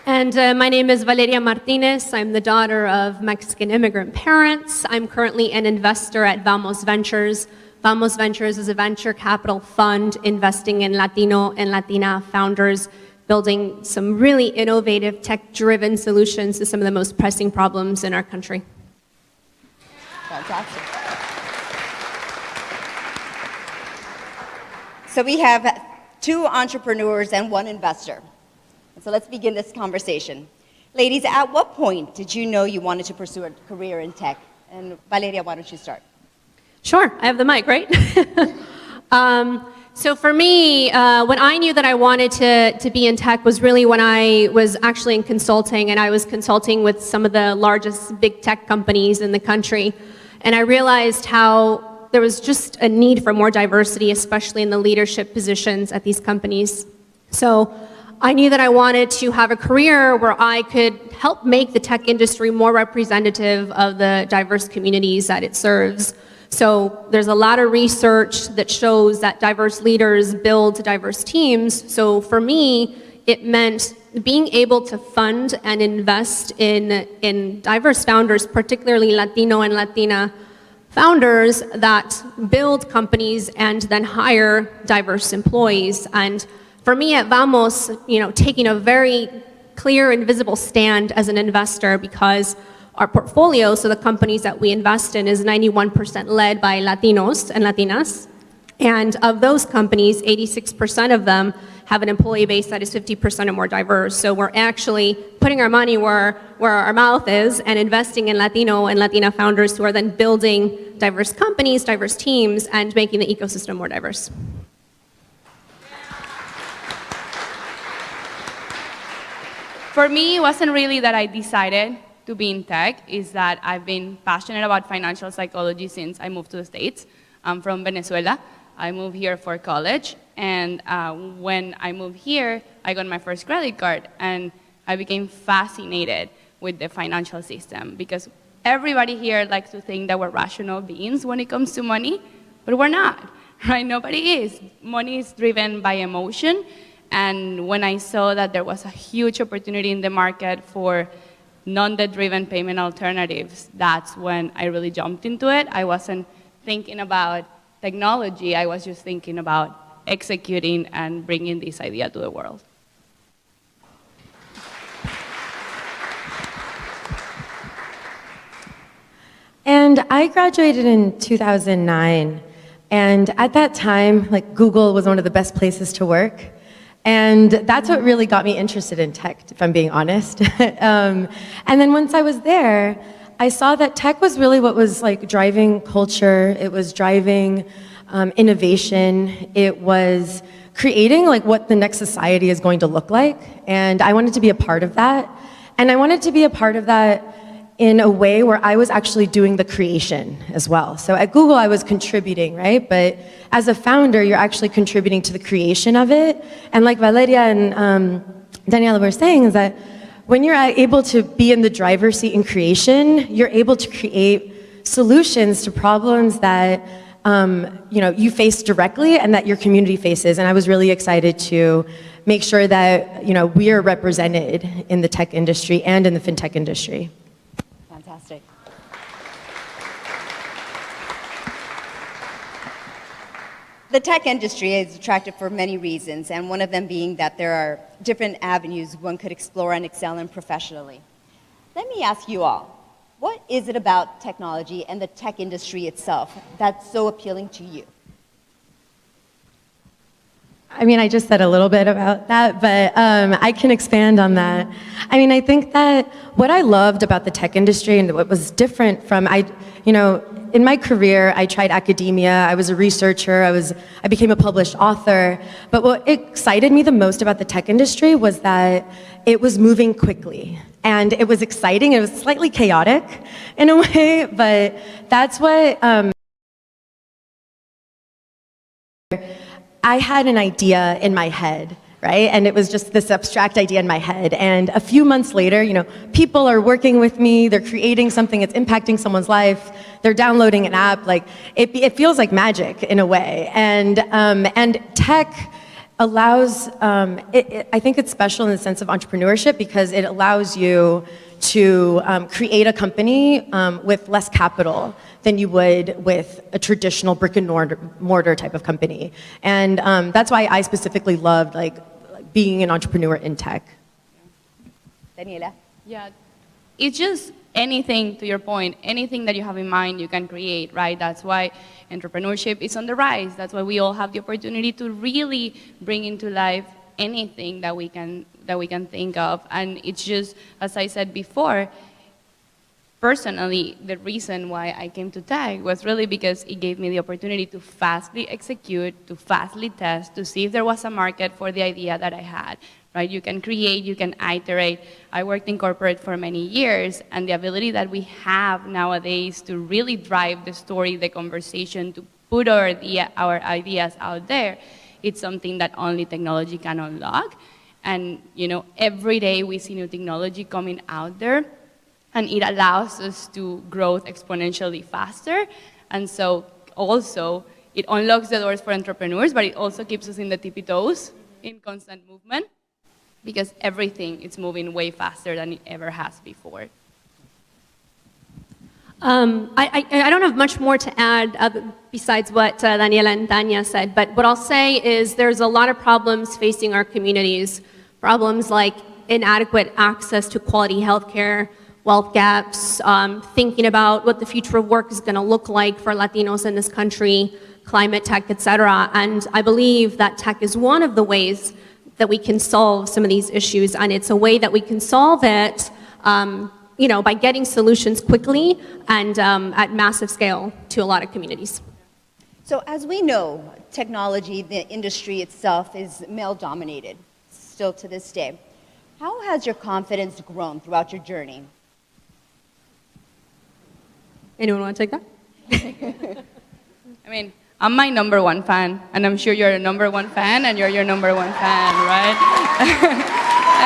And my name is Valeria Martinez. I'm the daughter of Mexican immigrant parents. I'm currently an investor at Vamos Ventures. Vamos Ventures is a venture capital fund investing in Latino and Latina founders, building some really innovative tech-driven solutions to some of the most pressing problems in our country. Fantastic. So we have 2 entrepreneurs and 1 investor. So let's begin this conversation. Ladies, at what point did you know you wanted to pursue a career in tech? And Valeria, why don't you start? Sure, I have the mic, right? So for me, when I knew that I wanted to be in tech was really when I was actually in consulting, and I was consulting with some of the largest big tech companies in the country. And I realized how there was just a need for more diversity, especially in the leadership positions at these companies. So I knew that I wanted to have a career where I could help make the tech industry more representative of the diverse communities that it serves. So there's a lot of research that shows that diverse leaders build diverse teams. So for me, it meant being able to fund and invest in diverse founders, particularly Latino and Latina founders that build companies and then hire diverse employees. And for me at Vamos, taking a very clear and visible stand as an investor, because our portfolio, so the companies that we invest in, is 91% led by Latinos and Latinas. And of those companies, 86% of them have an employee base that is 50% or more diverse. So we're actually putting our money where our mouth is and investing in Latino and Latina founders who are then building diverse companies, diverse teams, and making the ecosystem more diverse. For me, it wasn't really that I decided to be in tech, is that I've been passionate about financial psychology since I moved to the States. I'm from Venezuela. I moved here for college, and when I moved here, I got my first credit card, and I became fascinated with the financial system, because everybody here likes to think that we're rational beings when it comes to money, but we're not, right? Nobody is. Money is driven by emotion, and when I saw that there was a huge opportunity in the market for non-debt-driven payment alternatives, that's when I really jumped into it. I wasn't thinking about technology, I was just thinking about executing and bringing this idea to the world. And I graduated in 2009, and at that time, Google was one of the best places to work. And that's what really got me interested in tech, if I'm being honest. And then once I was there, I saw that tech was really what was driving culture. It was driving innovation. It was creating what the next society is going to look like. And I wanted to be a part of that. And I wanted to be a part of that in a way where I was actually doing the creation as well. So at Google, I was contributing, right? But as a founder, you're actually contributing to the creation of it. And like Valeria and Daniela were saying, is that when you're able to be in the driver's seat in creation, you're able to create solutions to problems that you face directly and that your community faces. And I was really excited to make sure that we are represented in the tech industry and in the fintech industry. Fantastic. The tech industry is attractive for many reasons, and one of them being that there are different avenues one could explore and excel in professionally. Let me ask you all, what is it about technology and the tech industry itself that's so appealing to you? I mean, I just said a little bit about that, but I can expand on that. I mean, I think that what I loved about the tech industry and what was different from, in my career, I tried academia, I was a researcher, I became a published author, but what excited me the most about the tech industry was that it was moving quickly. And it was exciting, it was slightly chaotic in a way, but that's what, I had an idea in my head, right? And it was just this abstract idea in my head. And a few months later, people are working with me, they're creating something, it's impacting someone's life, they're downloading an app, it feels like magic in a way. And tech allows, I think it's special in the sense of entrepreneurship because it allows you to create a company with less capital than you would with a traditional brick and mortar type of company. And that's why I specifically loved being an entrepreneur in tech. Daniela? Yeah, it's just anything, to your point, anything that you have in mind you can create, right? That's why entrepreneurship is on the rise. That's why we all have the opportunity to really bring into life anything that we that we can think of. And it's just, as I said before, personally, the reason why I came to tech was really because it gave me the opportunity to fastly execute, to fastly test, to see if there was a market for the idea that I had. Right? You can create, you can iterate. I worked in corporate for many years, and the ability that we have nowadays to really drive the story, the conversation, to put our ideas out there, it's something that only technology can unlock. And every day we see new technology coming out there, and it allows us to grow exponentially faster. And so also, it unlocks the doors for entrepreneurs, but it also keeps us in the tippy toes in constant movement, because everything is moving way faster than it ever has before. I don't have much more to add besides what Daniela and Tanya said, but what I'll say is there's a lot of problems facing our communities, problems like inadequate access to quality healthcare, wealth gaps, thinking about what the future of work is going to look like for Latinos in this country, climate tech, et cetera. And I believe that tech is one of the ways that we can solve some of these issues, and it's a way that we can solve it by getting solutions quickly and at massive scale to a lot of communities. So as we know, technology, the industry itself is male-dominated, still to this day. How has your confidence grown throughout your journey? Anyone want to take that? I mean, I'm my #1 fan, and I'm sure you're a #1 fan, and you're your #1 fan, right?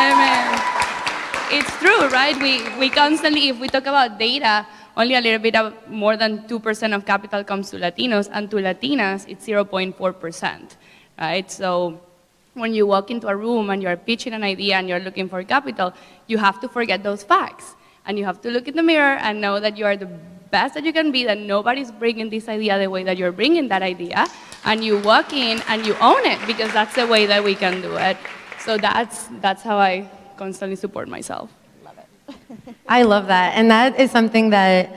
I mean, it's true, right? We constantly, if we talk about data, only a little bit more than 2% of capital comes to Latinos, and to Latinas, it's 0.4%, right? So when you walk into a room and you're pitching an idea and you're looking for capital, you have to forget those facts. And you have to look in the mirror and know that you are the best that you can be, that nobody's bringing this idea the way that you're bringing that idea, and you walk in and you own it, because that's the way that we can do it. So that's how I constantly support myself. Love it. I love that. And that is something that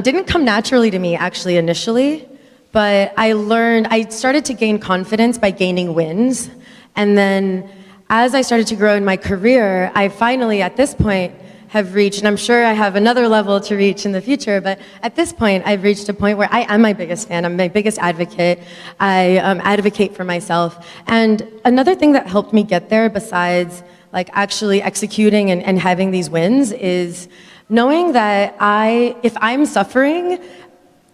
didn't come naturally to me actually initially, but I started to gain confidence by gaining wins. And then as I started to grow in my career, I finally, at this point, have reached, and I'm sure I have another level to reach in the future, but at this point, I've reached a point where I am my biggest fan, I'm my biggest advocate, I advocate for myself. And another thing that helped me get there, besides like actually executing and having these wins, is knowing that if I'm suffering,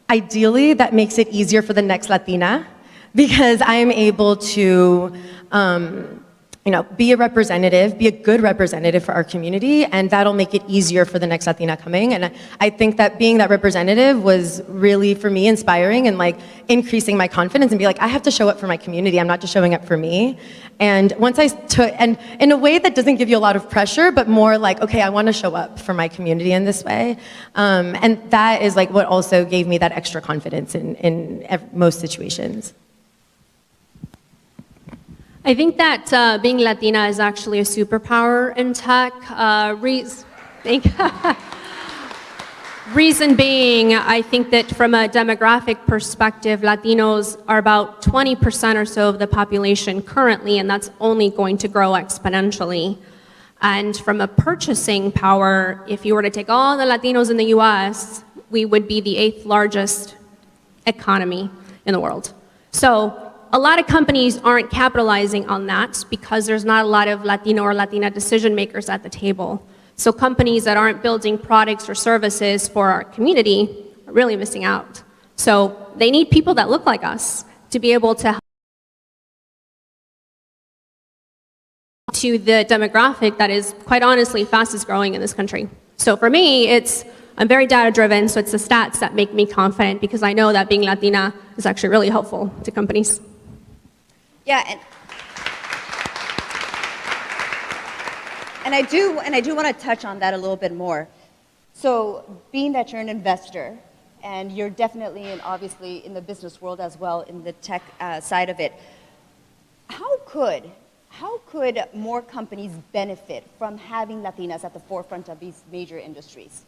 ideally that makes it easier for the next Latina, because I am able to be a representative, be a good representative for our community, and that'll make it easier for the next Latina coming. And I think that being that representative was really, for me, inspiring and like increasing my confidence and be like, I have to show up for my community, I'm not just showing up for me. And once I took, and in a way that doesn't give you a lot of pressure, but more like, okay, I want to show up for my community in this way. And that is like what also gave me that extra confidence in most situations. I think that being Latina is actually a superpower in tech. Reason being, I think that from a demographic perspective, Latinos are about 20% or so of the population currently, and that's only going to grow exponentially. And from a purchasing power, if you were to take all the Latinos in the US, we would be the 8th largest economy in the world. So a lot of companies aren't capitalizing on that because there's not a lot of Latino or Latina decision makers at the table. So companies that aren't building products or services for our community are really missing out. So they need people that look like us to be able to help to the demographic that is quite honestly fastest growing in this country. So for me, I'm very data driven, so it's the stats that make me confident, because I know that being Latina is actually really helpful to companies. Yeah, and I do want to touch on that a little bit more. So, being that you're an investor, and you're definitely and obviously in the business world as well, in the tech side of it, how could more companies benefit from having Latinas at the forefront of these major industries?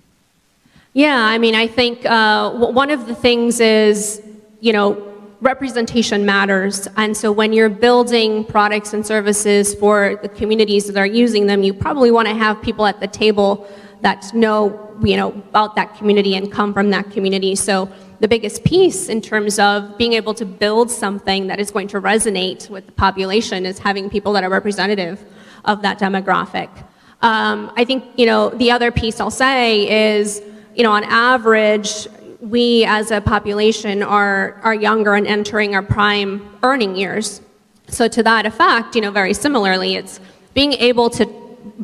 Yeah, I mean, I think one of the things is, representation matters. And so when you're building products and services for the communities that are using them, you probably want to have people at the table that know, about that community and come from that community. So the biggest piece in terms of being able to build something that is going to resonate with the population is having people that are representative of that demographic. I think, the other piece I'll say is, on average, we as a population are younger and entering our prime earning years. So to that effect, very similarly, it's being able to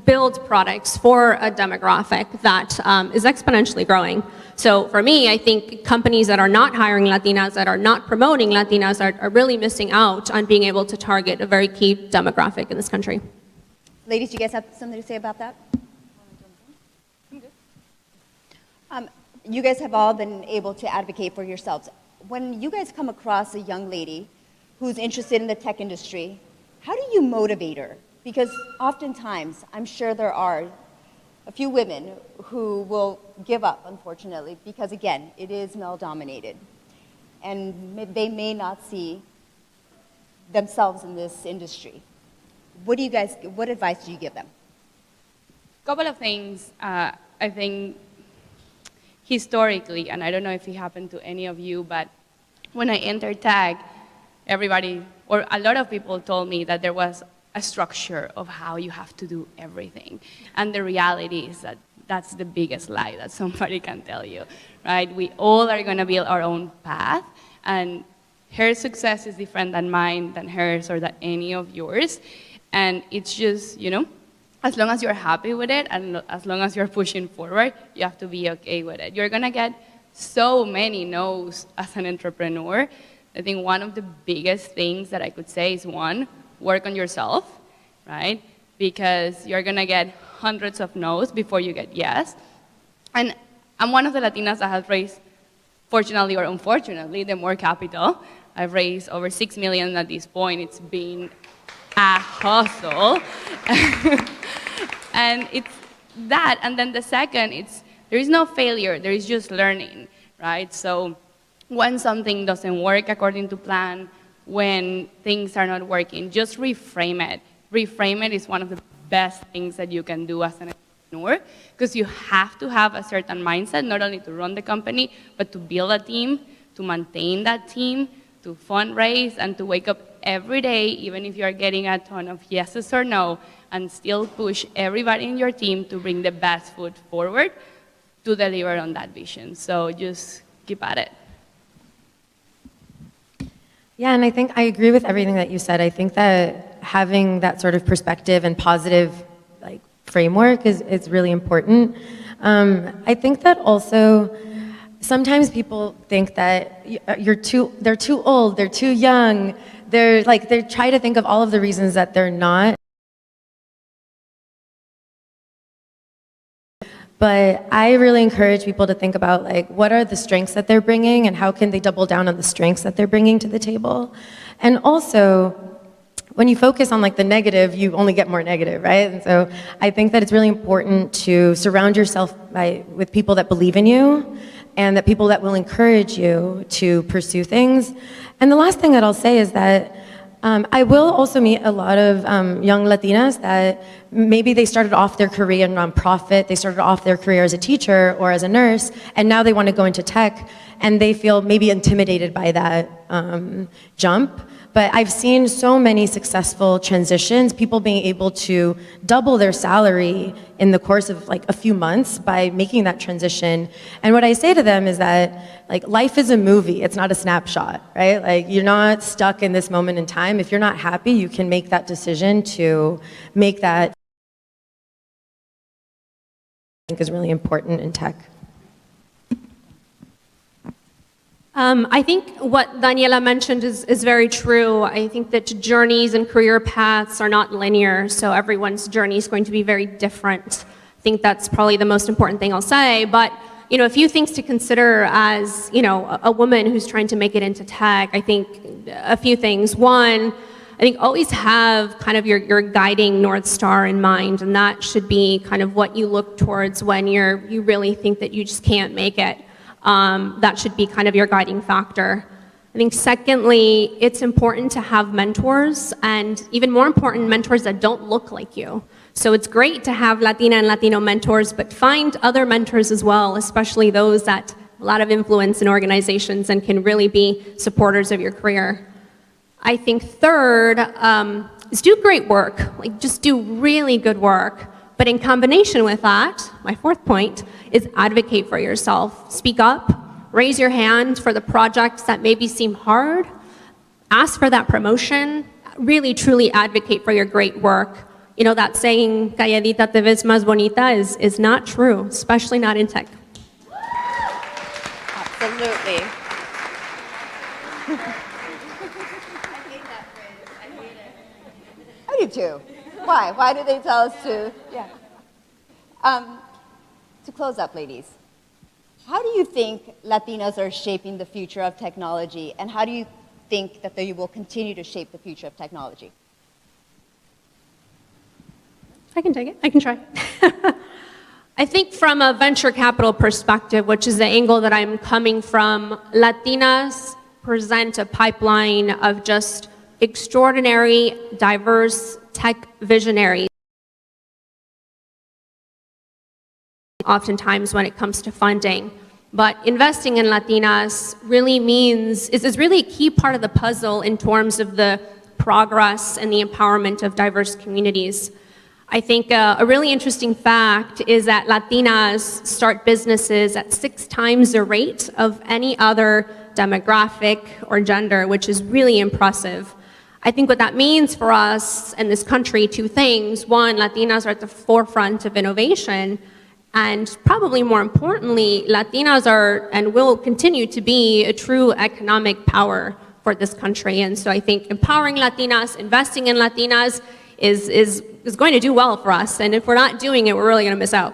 build products for a demographic that is exponentially growing. So for me, I think companies that are not hiring Latinas, that are not promoting Latinas are really missing out on being able to target a very key demographic in this country. Ladies, you guys have something to say about that? You guys have all been able to advocate for yourselves. When you guys come across a young lady who's interested in the tech industry, how do you motivate her? Because oftentimes, I'm sure there are a few women who will give up, unfortunately, because again, it is male-dominated. And they may not see themselves in this industry. What advice do you give them? Couple of things. I think historically, and I don't know if it happened to any of you, but when I entered tech, everybody, or a lot of people told me that there was a structure of how you have to do everything. And the reality is that that's the biggest lie that somebody can tell you, right? We all are gonna build our own path, and her success is different than mine, than hers, or than any of yours. And it's just, as long as you're happy with it, and as long as you're pushing forward, you have to be okay with it. You're gonna get so many no's as an entrepreneur. I think one of the biggest things that I could say is one, work on yourself, right? Because you're gonna get hundreds of no's before you get yes. And I'm one of the Latinas that has raised, fortunately or unfortunately, the more capital. I've raised over 6 million at this point. It's been a hustle. And it's that, and then the second, there is no failure, there is just learning, right? So when something doesn't work according to plan, when things are not working, just reframe it. Reframe it is one of the best things that you can do as an entrepreneur, because you have to have a certain mindset, not only to run the company, but to build a team, to maintain that team, to fundraise, and to wake up every day, even if you're getting a ton of yeses or no, and still push everybody in your team to bring the best foot forward to deliver on that vision. So just keep at it. Yeah, and I think I agree with everything that you said. I think that having that sort of perspective and positive framework is really important. I think that also sometimes people think that they're too old, they're too young, they try to think of all of the reasons that they're not. But I really encourage people to think about what are the strengths that they're bringing and how can they double down on the strengths that they're bringing to the table. And also, when you focus on the negative, you only get more negative, right? And so I think that it's really important to surround yourself with people that believe in you and that people that will encourage you to pursue things. And the last thing that I'll say is that I will also meet a lot of young Latinas that maybe they started off their career in nonprofit, they started off their career as a teacher or as a nurse, and now they want to go into tech, and they feel maybe intimidated by that jump. But I've seen so many successful transitions, people being able to double their salary in the course of a few months by making that transition. And what I say to them is that life is a movie, it's not a snapshot, right? You're not stuck in this moment in time. If you're not happy, you can make that decision to make that. I think is really important in tech. I think what Daniela mentioned is very true. I think that journeys and career paths are not linear, so everyone's journey is going to be very different. I think that's probably the most important thing I'll say. But a few things to consider as a woman who's trying to make it into tech. I think a few things. One, I think always have kind of your guiding North Star in mind, and that should be kind of what you look towards when you really think that you just can't make it. That should be kind of your guiding factor. I think secondly, it's important to have mentors, and even more important, mentors that don't look like you. So it's great to have Latina and Latino mentors, but find other mentors as well, especially those that have a lot of influence in organizations and can really be supporters of your career. I think third is do great work, like just do really good work. But in combination with that, my fourth point is advocate for yourself. Speak up, raise your hand for the projects that maybe seem hard, ask for that promotion, really truly advocate for your great work. You know, that saying, calladita te ves más bonita, is not true, especially not in tech. Absolutely. I do too. Why? Why do they tell us to? Yeah. To close up, ladies, how do you think Latinos are shaping the future of technology, and how do you think that they will continue to shape the future of technology? I can take it. I can try. I think from a venture capital perspective, which is the angle that I'm coming from, Latinas present a pipeline of just extraordinary, diverse tech visionaries. Oftentimes when it comes to funding. But investing in Latinas really is really a key part of the puzzle in terms of the progress and the empowerment of diverse communities. I think a really interesting fact is that Latinas start businesses at 6 times the rate of any other demographic or gender, which is really impressive. I think what that means for us in this country, 2 things. One, Latinas are at the forefront of innovation, and probably more importantly, Latinas are and will continue to be a true economic power for this country. And so I think empowering Latinas, investing in Latinas is going to do well for us. And if we're not doing it, we're really going to miss out.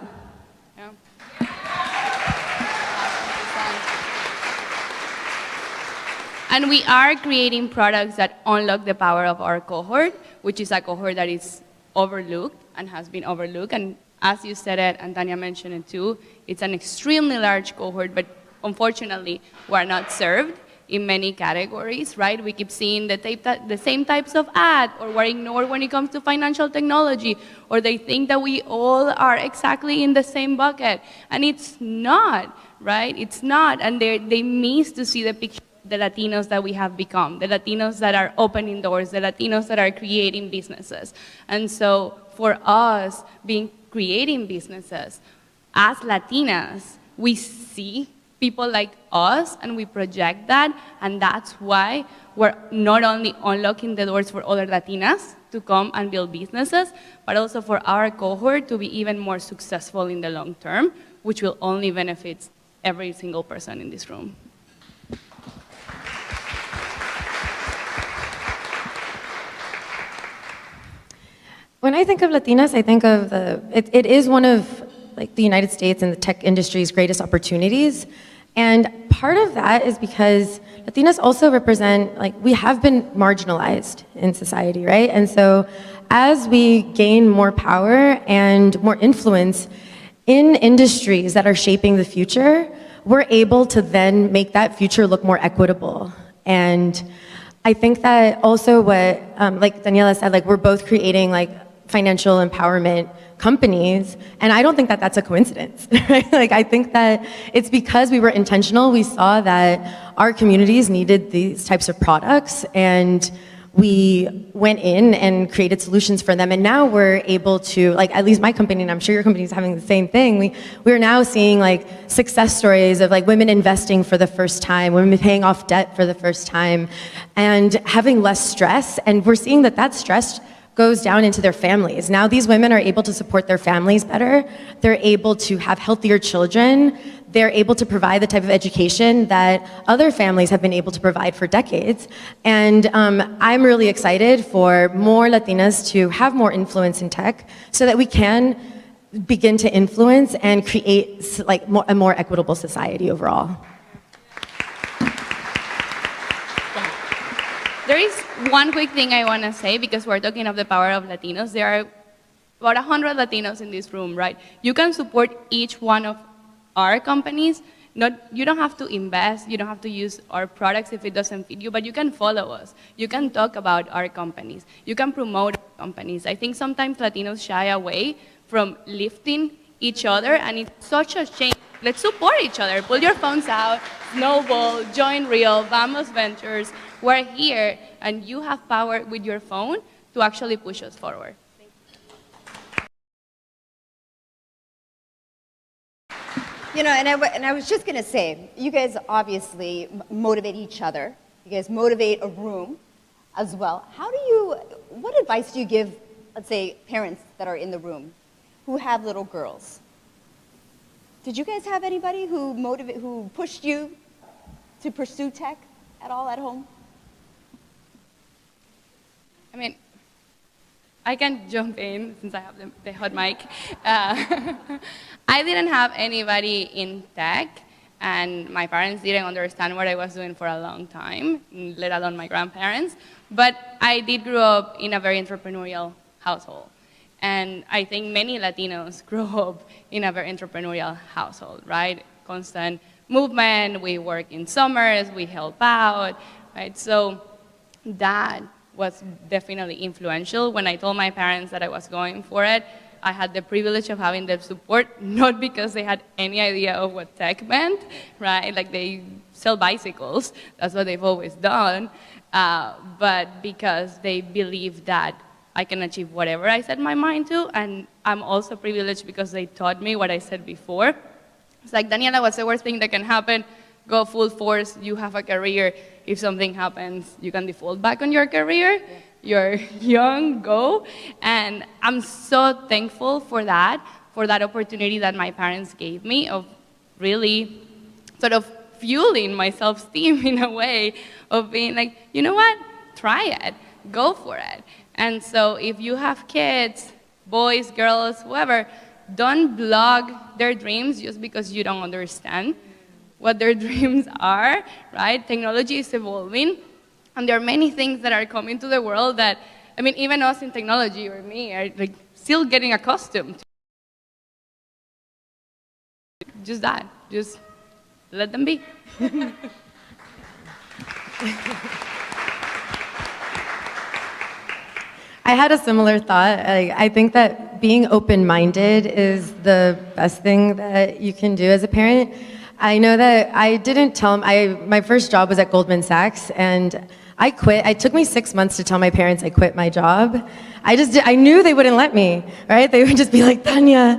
And we are creating products that unlock the power of our cohort, which is a cohort that is overlooked and has been overlooked. And as you said it, and Tanya mentioned it too, it's an extremely large cohort, but unfortunately, we're not served in many categories, right? We keep seeing the same types of ad, or we're ignored when it comes to financial technology, or they think that we all are exactly in the same bucket. And it's not, right? It's not, and they miss to see the picture of the Latinos that we have become, the Latinos that are opening doors, the Latinos that are creating businesses. And so for us, creating businesses, as Latinas, we see people like us and we project that, and that's why we're not only unlocking the doors for other Latinas to come and build businesses, but also for our cohort to be even more successful in the long term, which will only benefit every single person in this room. When I think of Latinas, I think of it is one of like the United States and the tech industry's greatest opportunities. And part of that is because Latinas also represent, like, we have been marginalized in society, right? And so as we gain more power and more influence in industries that are shaping the future, we're able to then make that future look more equitable. And I think that also what, like Daniela said, like we're both creating like financial empowerment companies, and I don't think that that's a coincidence, right? Like I think that it's because we were intentional. We saw that our communities needed these types of products, and we went in and created solutions for them. And now we're able to, like at least my company, and I'm sure your company is having the same thing, we're now seeing like success stories of like women investing for the first time, women paying off debt for the first time, and having less stress. And we're seeing that that stress goes down into their families. Now these women are able to support their families better. They're able to have healthier children. They're able to provide the type of education that other families have been able to provide for decades. And I'm really excited for more Latinas to have more influence in tech so that we can begin to influence and create like a more equitable society overall. There is one quick thing I want to say, because we're talking of the power of Latinos. There are about 100 Latinos in this room, right? You can support each one of our companies You don't have to invest, you don't have to use our products if it doesn't fit you, but you can follow us. You can talk about our companies. You can promote our companies. I think sometimes Latinos shy away from lifting each other, and it's such a shame. Let's support each other. Pull your phones out, Snowball, join Real, Vamos Ventures. We're here, and you have power with your phone to actually push us forward. You know, and I was just going to say, you guys obviously motivate each other. You guys motivate a room as well. What advice do you give, let's say, parents that are in the room who have little girls? Did you guys have anybody who pushed you to pursue tech at all at home? I mean, I can jump in since I have the hot mic. I didn't have anybody in tech, and my parents didn't understand what I was doing for a long time, let alone my grandparents. But I did grow up in a very entrepreneurial household. And I think many Latinos grow up in a very entrepreneurial household, right? Constant movement, we work in summers, we help out, right? So that was definitely influential. When I told my parents that I was going for it, I had the privilege of having their support, not because they had any idea of what tech meant, right? Like they sell bicycles, that's what they've always done, but because they believe that I can achieve whatever I set my mind to, and I'm also privileged because they taught me what I said before. It's like, Daniela, what's the worst thing that can happen? Go full force, you have a career. If something happens, you can default back on your career. Yeah. You're young, go. And I'm so thankful for that opportunity that my parents gave me of really sort of fueling my self-esteem in a way of being like, you know what, try it, go for it. And so if you have kids, boys, girls, whoever, don't block their dreams just because you don't understand what their dreams are, right? Technology is evolving, and there are many things that are coming to the world that, I mean, even us in technology or me are like still getting accustomed to. Just that, just let them be. I had a similar thought. I think that being open-minded is the best thing that you can do as a parent. I know that I didn't tell them, my first job was at Goldman Sachs, and I quit. It took me 6 months to tell my parents I quit my job. I knew they wouldn't let me, right? They would just be like, Tanya,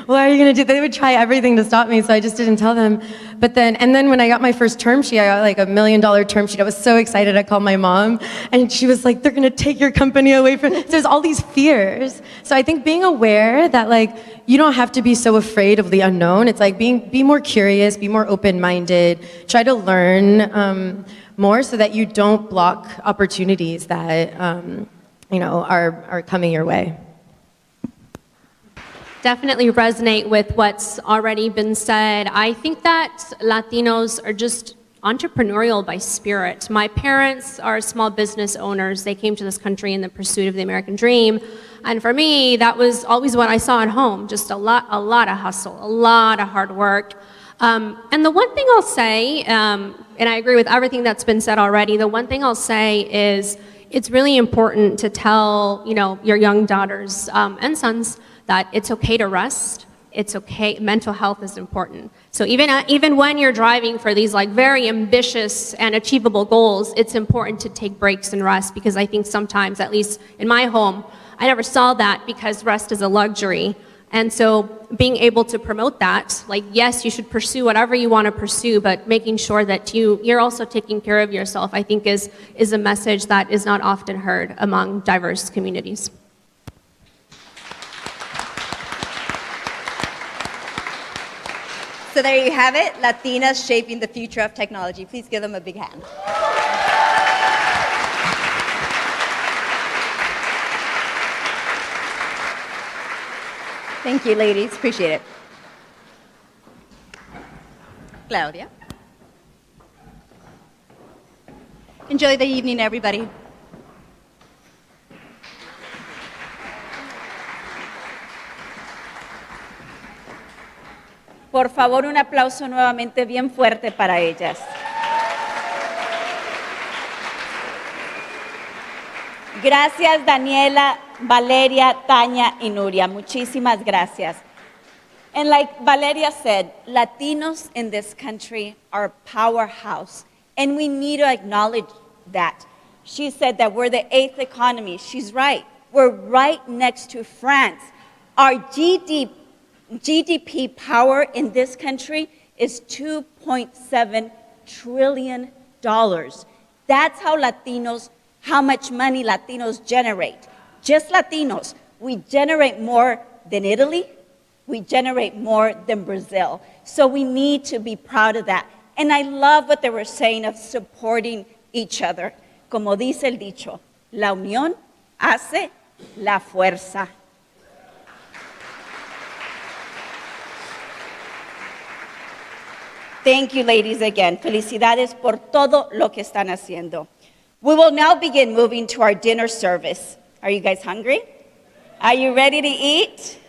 what are you gonna do? They would try everything to stop me, so I just didn't tell them. And then when I got my first term sheet, I got like $1 million term sheet. I was so excited, I called my mom, and she was like, they're gonna take your company away from, so there's all these fears. So I think being aware that like, you don't have to be so afraid of the unknown. It's like be more curious, be more open-minded, try to learn more so that you don't block opportunities that are coming your way. Definitely resonate with what's already been said. I think that Latinos are just entrepreneurial by spirit. My parents are small business owners. They came to this country in the pursuit of the American dream. And for me, that was always what I saw at home, just a lot of hustle, a lot of hard work. And the one thing I'll say, and I agree with everything that's been said already, the one thing I'll say is it's really important to tell your young daughters and sons that it's okay to rest. It's okay, mental health is important. So even when you're driving for these like very ambitious and achievable goals, it's important to take breaks and rest, because I think sometimes, at least in my home, I never saw that because rest is a luxury. And so being able to promote that, like, yes, you should pursue whatever you want to pursue, but making sure that you're also taking care of yourself, I think is a message that is not often heard among diverse communities. So there you have it, Latinas shaping the future of technology. Please give them a big hand. Thank you, ladies. Appreciate it. Claudia. Enjoy the evening, everybody. Por favor, un aplauso nuevamente bien fuerte para ellas. Gracias, Daniela, Valeria, Tanya, y Nuria. Muchísimas gracias. And like Valeria said, Latinos in this country are a powerhouse, and we need to acknowledge that. She said that we're the 8th economy. She's right. We're right next to France. Our GDP power in this country is $2.7 trillion. That's how much money Latinos generate. Just Latinos, we generate more than Italy. We generate more than Brazil. So we need to be proud of that. And I love what they were saying of supporting each other. Como dice el dicho, la unión hace la fuerza. Thank you, ladies, again. Felicidades por todo lo que están haciendo. We will now begin moving to our dinner service. Are you guys hungry? Are you ready to eat?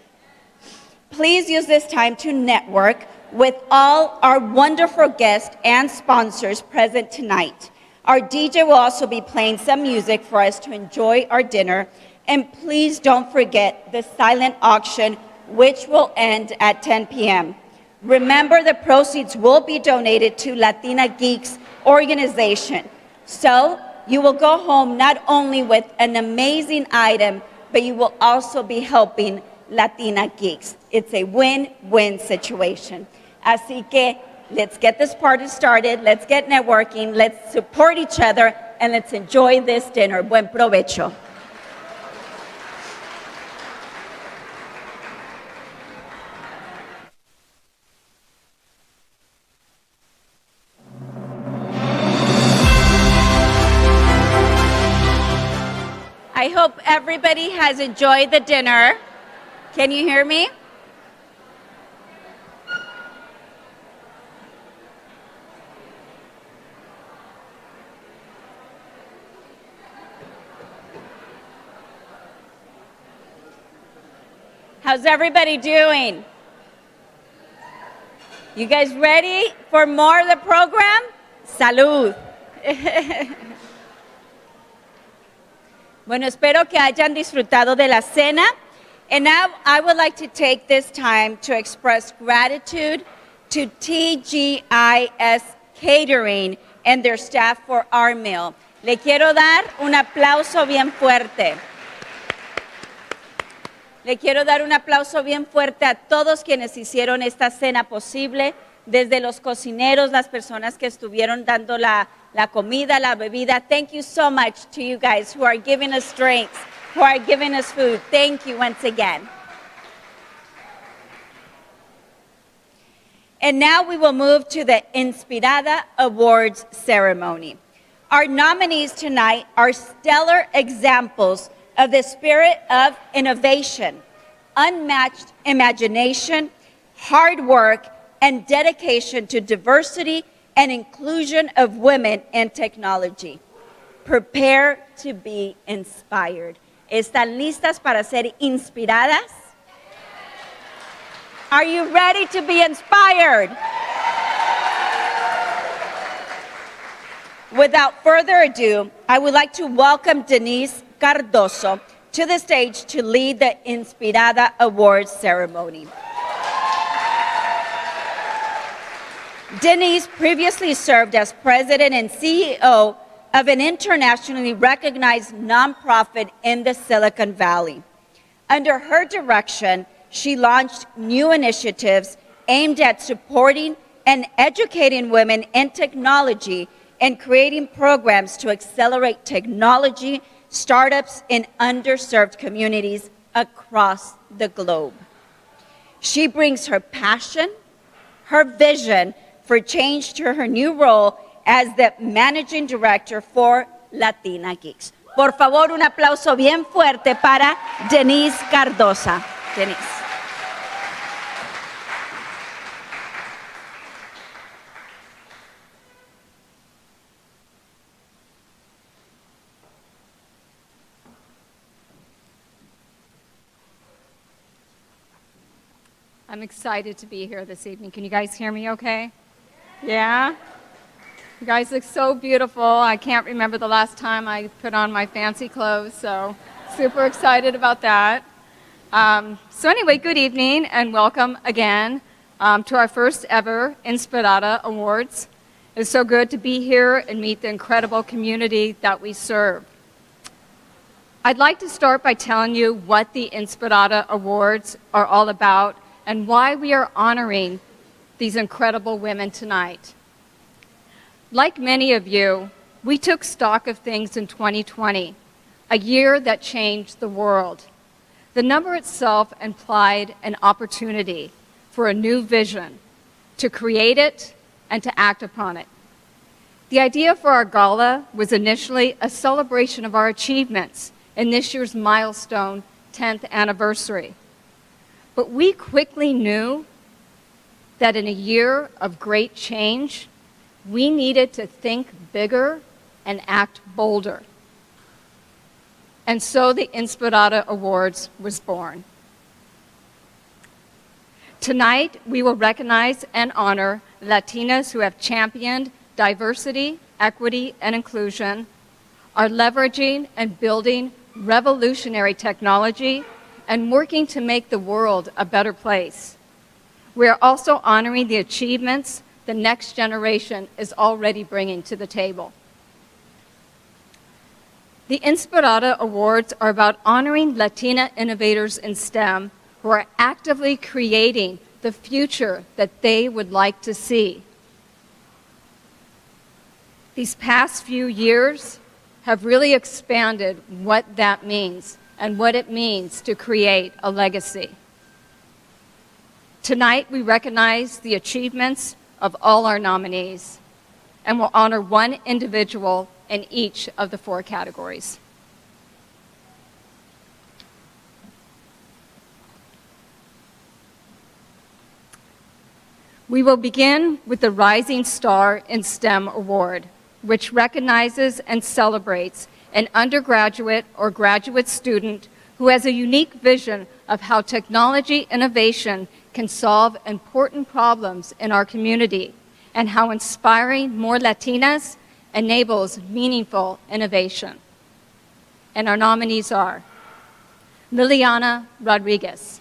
Please use this time to network with all our wonderful guests and sponsors present tonight. Our DJ will also be playing some music for us to enjoy our dinner. And please don't forget the silent auction, which will end at 10 p.m. Remember, the proceeds will be donated to Latina Geeks organization. So you will go home not only with an amazing item, but you will also be helping Latina Geeks. It's a win-win situation. Así que let's get this party started, let's get networking, let's support each other, and let's enjoy this dinner. Buen provecho. I hope everybody has enjoyed the dinner. Can you hear me? How's everybody doing? You guys ready for more of the program? Salud. Bueno, espero que hayan disfrutado de la cena. And now I would like to take this time to express gratitude to TGIS Catering and their staff for our meal. Le quiero dar un aplauso bien fuerte. Le quiero dar un aplauso bien fuerte a todos quienes hicieron esta cena posible, desde los cocineros, las personas que estuvieron dando la comida, la bebida. Thank you so much to you guys who are giving us drinks, who are giving us food. Thank you once again. And now we will move to the Inspirada Awards ceremony. Our nominees tonight are stellar examples of the spirit of innovation, unmatched imagination, hard work, and dedication to diversity and inclusion of women in technology. Prepare to be inspired. ¿Están listas para ser inspiradas? Are you ready to be inspired? Without further ado, I would like to welcome Denise Cardoso to the stage to lead the Inspirada Awards ceremony. Denise previously served as president and CEO of an internationally recognized nonprofit in the Silicon Valley. Under her direction, she launched new initiatives aimed at supporting and educating women in technology and creating programs to accelerate technology startups in underserved communities across the globe. She brings her passion, her vision for change to her new role as the managing director for Latina Geeks. Por favor, un aplauso bien fuerte para Denise Cardoso. Denise. I'm excited to be here this evening. Can you guys hear me okay? Yeah? You guys look so beautiful. I can't remember the last time I put on my fancy clothes, so super excited about that. So anyway, good evening and welcome again to our first ever Inspirada Awards. It's so good to be here and meet the incredible community that we serve. I'd like to start by telling you what the Inspirada Awards are all about and why we are honoring these incredible women tonight. Like many of you, we took stock of things in 2020, a year that changed the world. The number itself implied an opportunity for a new vision, to create it and to act upon it. The idea for our gala was initially a celebration of our achievements in this year's milestone 10th anniversary. But we quickly knew that in a year of great change, we needed to think bigger and act bolder. And so the Inspirada Awards was born. Tonight, we will recognize and honor Latinas who have championed diversity, equity, and inclusion, are leveraging and building revolutionary technology, and working to make the world a better place. We are also honoring the achievements the next generation is already bringing to the table. The Inspirada Awards are about honoring Latina innovators in STEM who are actively creating the future that they would like to see. These past few years have really expanded what that means and what it means to create a legacy. Tonight, we recognize the achievements of all our nominees and will honor one individual in each of the 4 categories. We will begin with the Rising Star in STEM Award, which recognizes and celebrates an undergraduate or graduate student who has a unique vision of how technology innovation can solve important problems in our community and how inspiring more Latinas enables meaningful innovation. And our nominees are Liliana Rodriguez,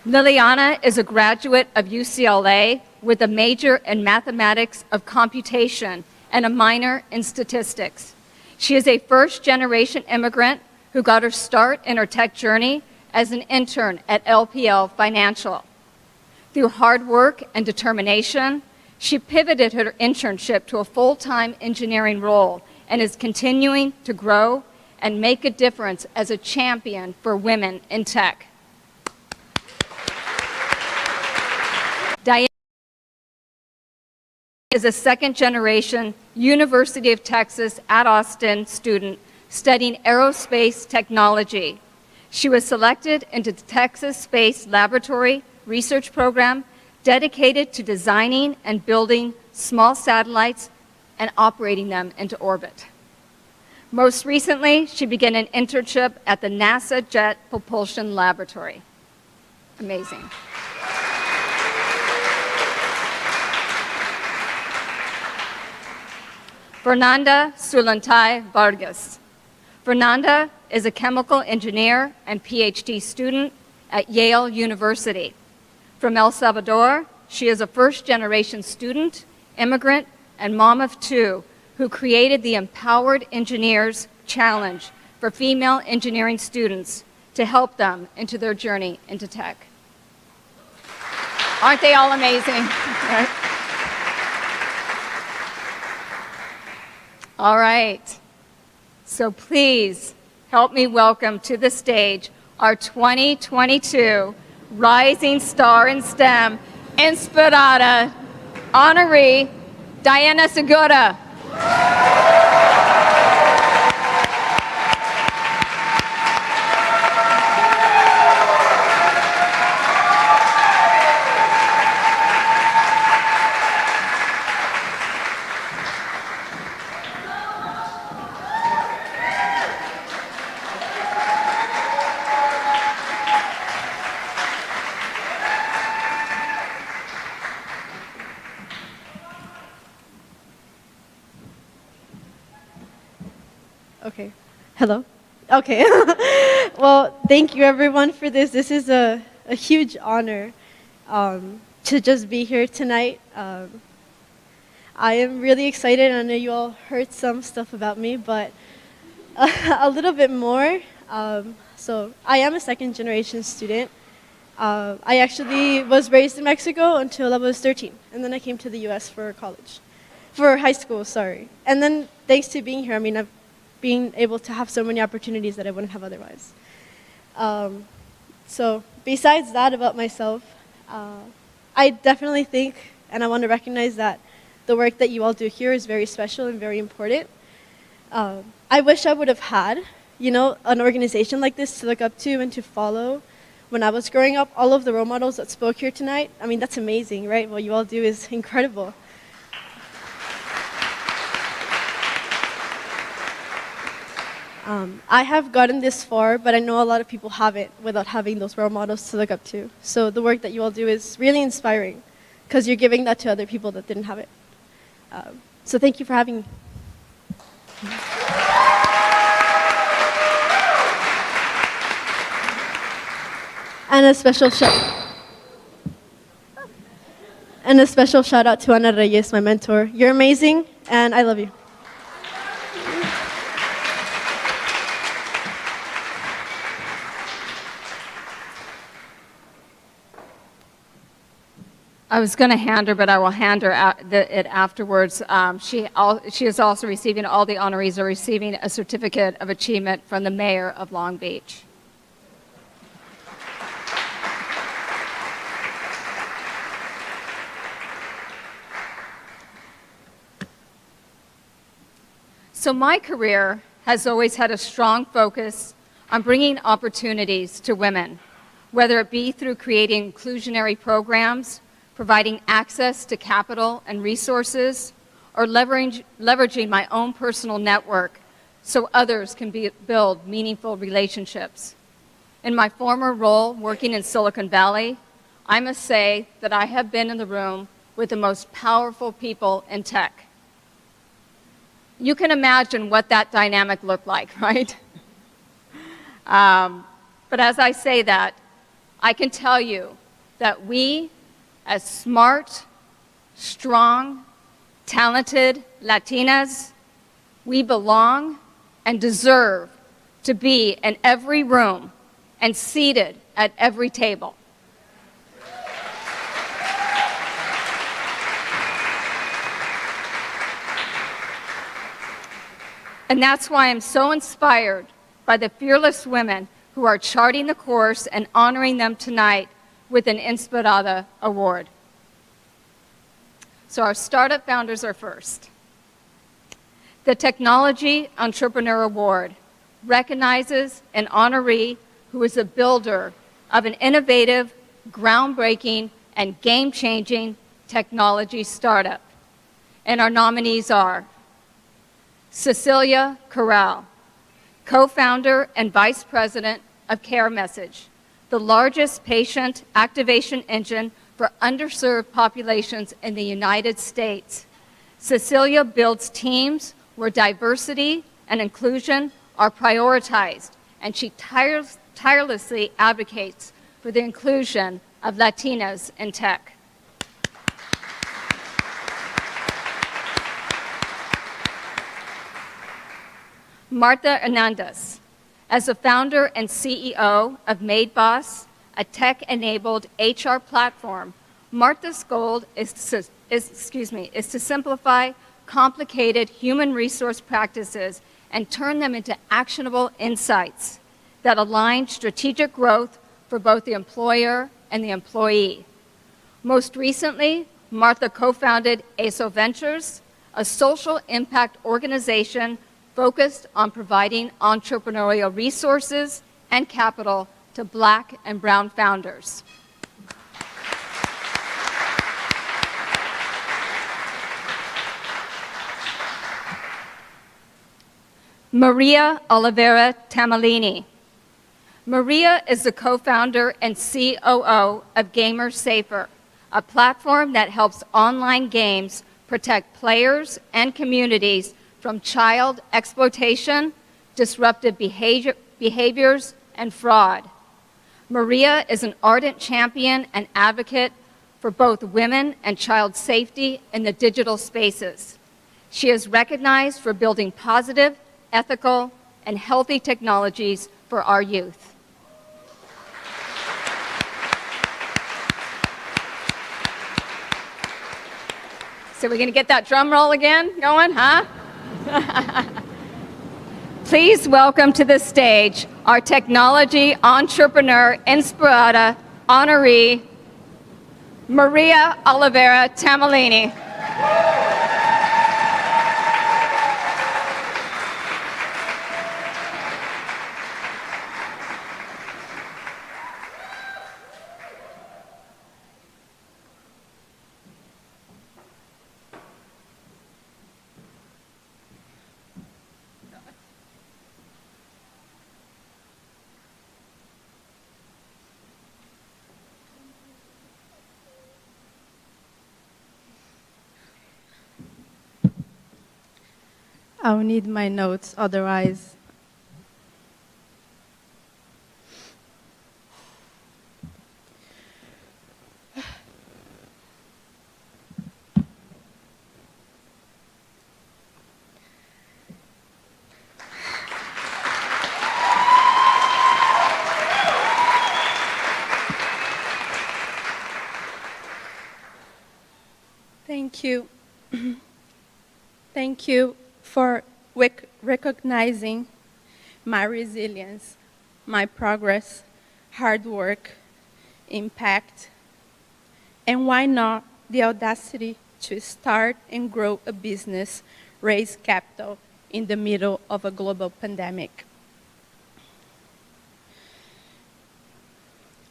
Liliana is a graduate of UCLA with a major in mathematics of computation and a minor in statistics. She is a first-generation immigrant who got her start in her tech journey as an intern at LPL Financial. Through hard work and determination, she pivoted her internship to a full-time engineering role and is continuing to grow and make a difference as a champion for women in tech. Diana is a second-generation University of Texas at Austin student studying aerospace technology. She was selected into the Texas Space Laboratory research program dedicated to designing and building small satellites and operating them into orbit. Most recently, she began an internship at the NASA Jet Propulsion Laboratory. Amazing. Bernanda Sulente Vargas. Bernanda is a chemical engineer and PhD student at Yale University. From El Salvador, she is a first-generation student, immigrant, and mom of 2 who created the Empowered Engineers Challenge for female engineering students to help them into their journey into tech. Aren't they all amazing? All right, so please help me welcome to the stage our 2022 Rising Star in STEM Inspirada Honoree, Diana Segura. Okay. Hello? Okay. Well, thank you everyone for this. This is a huge honor to just be here tonight. I am really excited. I know you all heard some stuff about me, but a little bit more. So I am a second generation student. I actually was raised in Mexico until I was 13, and then I came to the US for college, for high school, sorry. And then thanks to being here, I mean, I've been able to have so many opportunities that I wouldn't have otherwise. So besides that about myself, I definitely think, and I want to recognize that the work that you all do here is very special and very important. I wish I would have had, you know, an organization like this to look up to and to follow. When I was growing up, all of the role models that spoke here tonight, I mean, that's amazing, right? What you all do is incredible. I have gotten this far, but I know a lot of people haven't without having those role models to look up to. So the work that you all do is really inspiring because you're giving that to other people that didn't have it. So thank you for having me. And a special shout out to Ana Reyes, my mentor. You're amazing, and I love you. I was going to hand her, but I will hand her it afterwards. She is also receiving, all the honorees are receiving a certificate of achievement from the mayor of Long Beach. So my career has always had a strong focus on bringing opportunities to women, whether it be through creating inclusionary programs, providing access to capital and resources, or leveraging my own personal network so others can build meaningful relationships. In my former role working in Silicon Valley, I must say that I have been in the room with the most powerful people in tech. You can imagine what that dynamic looked like, right? But as I say that, I can tell you that we, as smart, strong, talented Latinas, we belong and deserve to be in every room and seated at every table. And that's why I'm so inspired by the fearless women who are charting the course and honoring them tonight with an Inspirada Award. So our startup founders are first. The Technology Entrepreneur Award recognizes an honoree who is a builder of an innovative, groundbreaking, and game-changing technology startup. And our nominees are Cecilia Corral, co-founder and vice president of Care Message, the largest patient activation engine for underserved populations in the United States. Cecilia builds teams where diversity and inclusion are prioritized, and she tirelessly advocates for the inclusion of Latinas in tech. Martha Hernandez. As the founder and CEO of MadeBoss, a tech-enabled HR platform, Martha's goal is to simplify complicated human resource practices and turn them into actionable insights that align strategic growth for both the employer and the employee. Most recently, Martha co-founded ASO Ventures, a social impact organization focused on providing entrepreneurial resources and capital to Black and Brown founders. Maria Oliveira Tamellini. Maria is the co-founder and COO of Gamer Safer, a platform that helps online games protect players and communities from child exploitation, disruptive behaviors, and fraud. Maria is an ardent champion and advocate for both women and child safety in the digital spaces. She is recognized for building positive, ethical, and healthy technologies for our youth. So we're going to get that drum roll again going, huh? Please welcome to the stage our technology entrepreneur, Inspirada Honoree, Maria Oliveira Tamellini. I'll need my notes, otherwise. Thank you. Thank you for recognizing my resilience, my progress, hard work, impact, and why not the audacity to start and grow a business, raise capital in the middle of a global pandemic.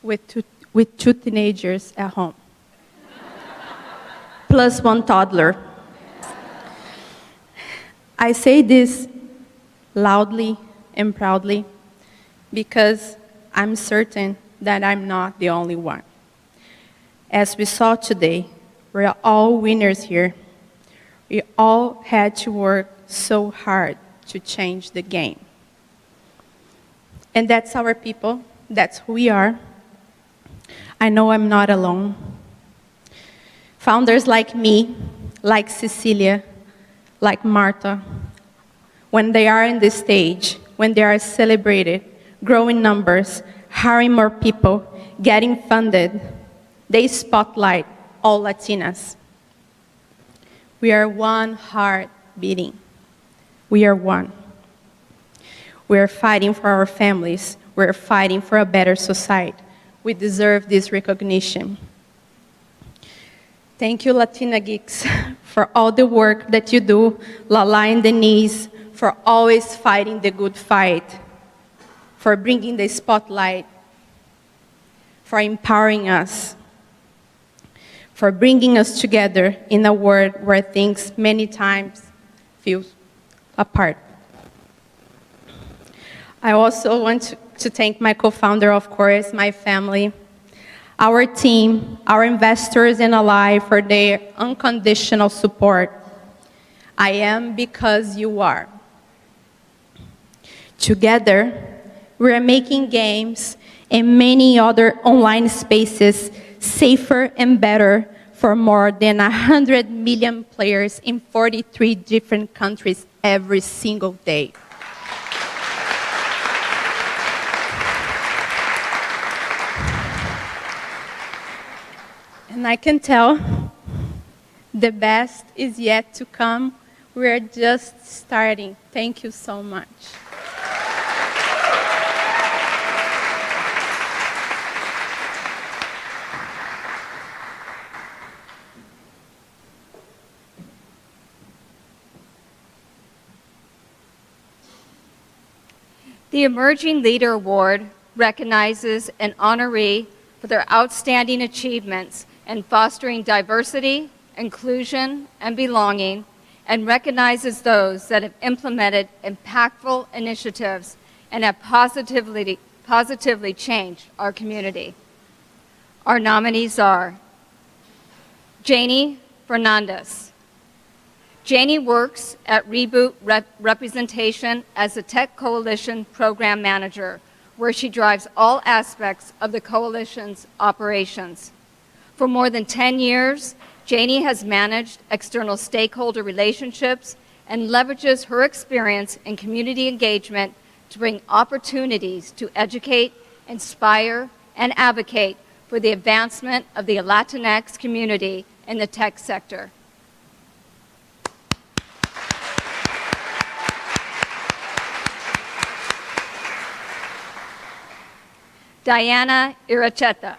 With two teenagers at home, plus one toddler. I say this loudly and proudly because I'm certain that I'm not the only one. As we saw today, we're all winners here. We all had to work so hard to change the game. And that's our people, that's who we are. I know I'm not alone. Founders like me, like Cecilia, like Marta, when they are in this stage, when they are celebrated, growing numbers, hiring more people, getting funded, they spotlight all Latinas. We are one heart beating. We are one. We are fighting for our families. We are fighting for a better society. We deserve this recognition. Thank you, Latina Geeks, for all the work that you do, Lala and Denise, for always fighting the good fight, for bringing the spotlight, for empowering us, for bringing us together in a world where things many times feel apart. I also want to thank my co-founder, of course, my family, our team, our investors and allies for their unconditional support. I am because you are. Together, we are making games and many other online spaces safer and better for more than 100 million players in 43 different countries every single day. And I can tell the best is yet to come. We're just starting. Thank you so much. The Emerging Leader Award recognizes an honoree for their outstanding achievements in fostering diversity, inclusion, and belonging, and recognizes those that have implemented impactful initiatives and have positively changed our community. Our nominees are Janie Fernandez, Janie works at Reboot Representation as a Tech Coalition Program Manager, where she drives all aspects of the coalition's operations. For more than 10 years, Janie has managed external stakeholder relationships and leverages her experience in community engagement to bring opportunities to educate, inspire, and advocate for the advancement of the Latinx community in the tech sector. Diana Iracheta.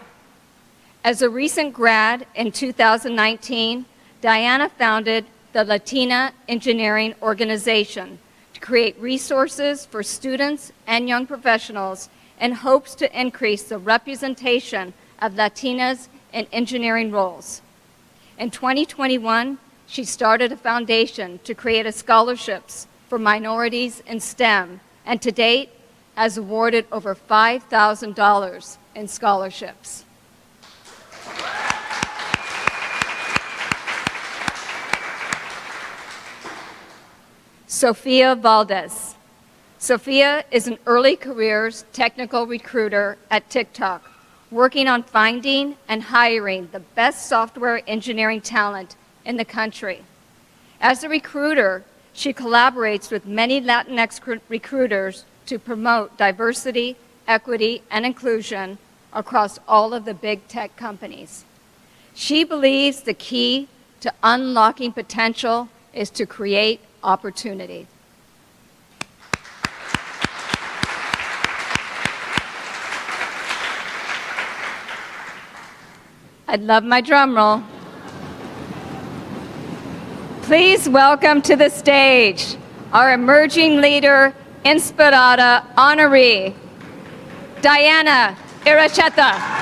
As a recent grad in 2019, Diana founded the Latina Engineering Organization to create resources for students and young professionals and hopes to increase the representation of Latinas in engineering roles. In 2021, she started a foundation to create scholarships for minorities in STEM, and to date has awarded over $5,000 in scholarships. Sophia Valdez. Sophia is an early careers technical recruiter at TikTok, working on finding and hiring the best software engineering talent in the country. As a recruiter, she collaborates with many Latinx recruiters to promote diversity, equity, and inclusion across all of the big tech companies. She believes the key to unlocking potential is to create opportunity. I'd love my drum roll. Please welcome to the stage our emerging leader, Inspirada Honoree, Diana Iracheta.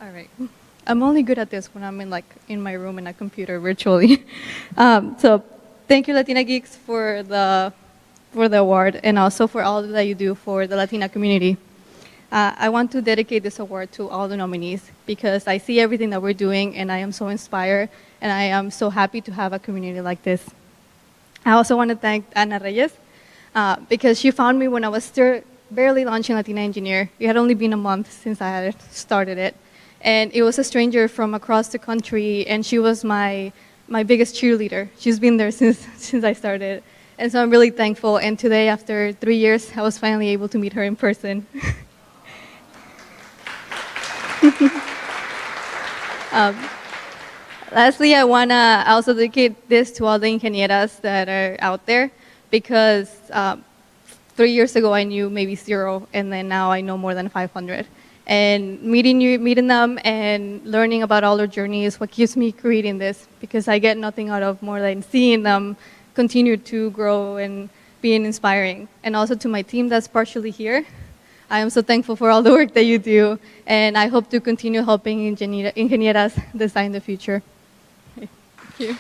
All right. I'm only good at this when I'm in my room in a computer virtually. So thank you, Latina Geeks, for the award and also for all that you do for the Latina community. I want to dedicate this award to all the nominees because I see everything that we're doing and I am so inspired and I am so happy to have a community like this. I also want to thank Ana Reyes because she found me when I was still barely launching Latina Engineer. It had only been a month since I had started it. And it was a stranger from across the country, and she was my biggest cheerleader. She's been there since I started. And so I'm really thankful. And today, after 3 years, I was finally able to meet her in person. Lastly, I want to also dedicate this to all the ingenieras that are out there, because 3 years ago, I knew maybe 0, and then now I know more than 500. And meeting them and learning about all their journeys, what keeps me creating this, because I get nothing out of more than seeing them continue to grow and being inspiring. And also to my team that's partially here, I am so thankful for all the work that you do, and I hope to continue helping ingenieras design the future. Thank you.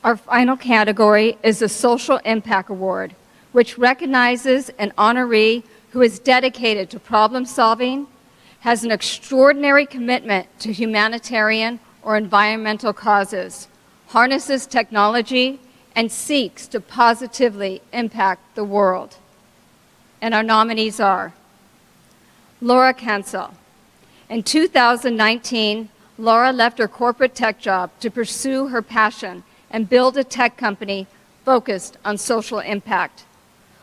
Our final category is the Social Impact Award, which recognizes an honoree who is dedicated to problem solving, has an extraordinary commitment to humanitarian or environmental causes, harnesses technology, and seeks to positively impact the world. And our nominees are Laura Cancel. In 2019, Laura left her corporate tech job to pursue her passion and build a tech company focused on social impact.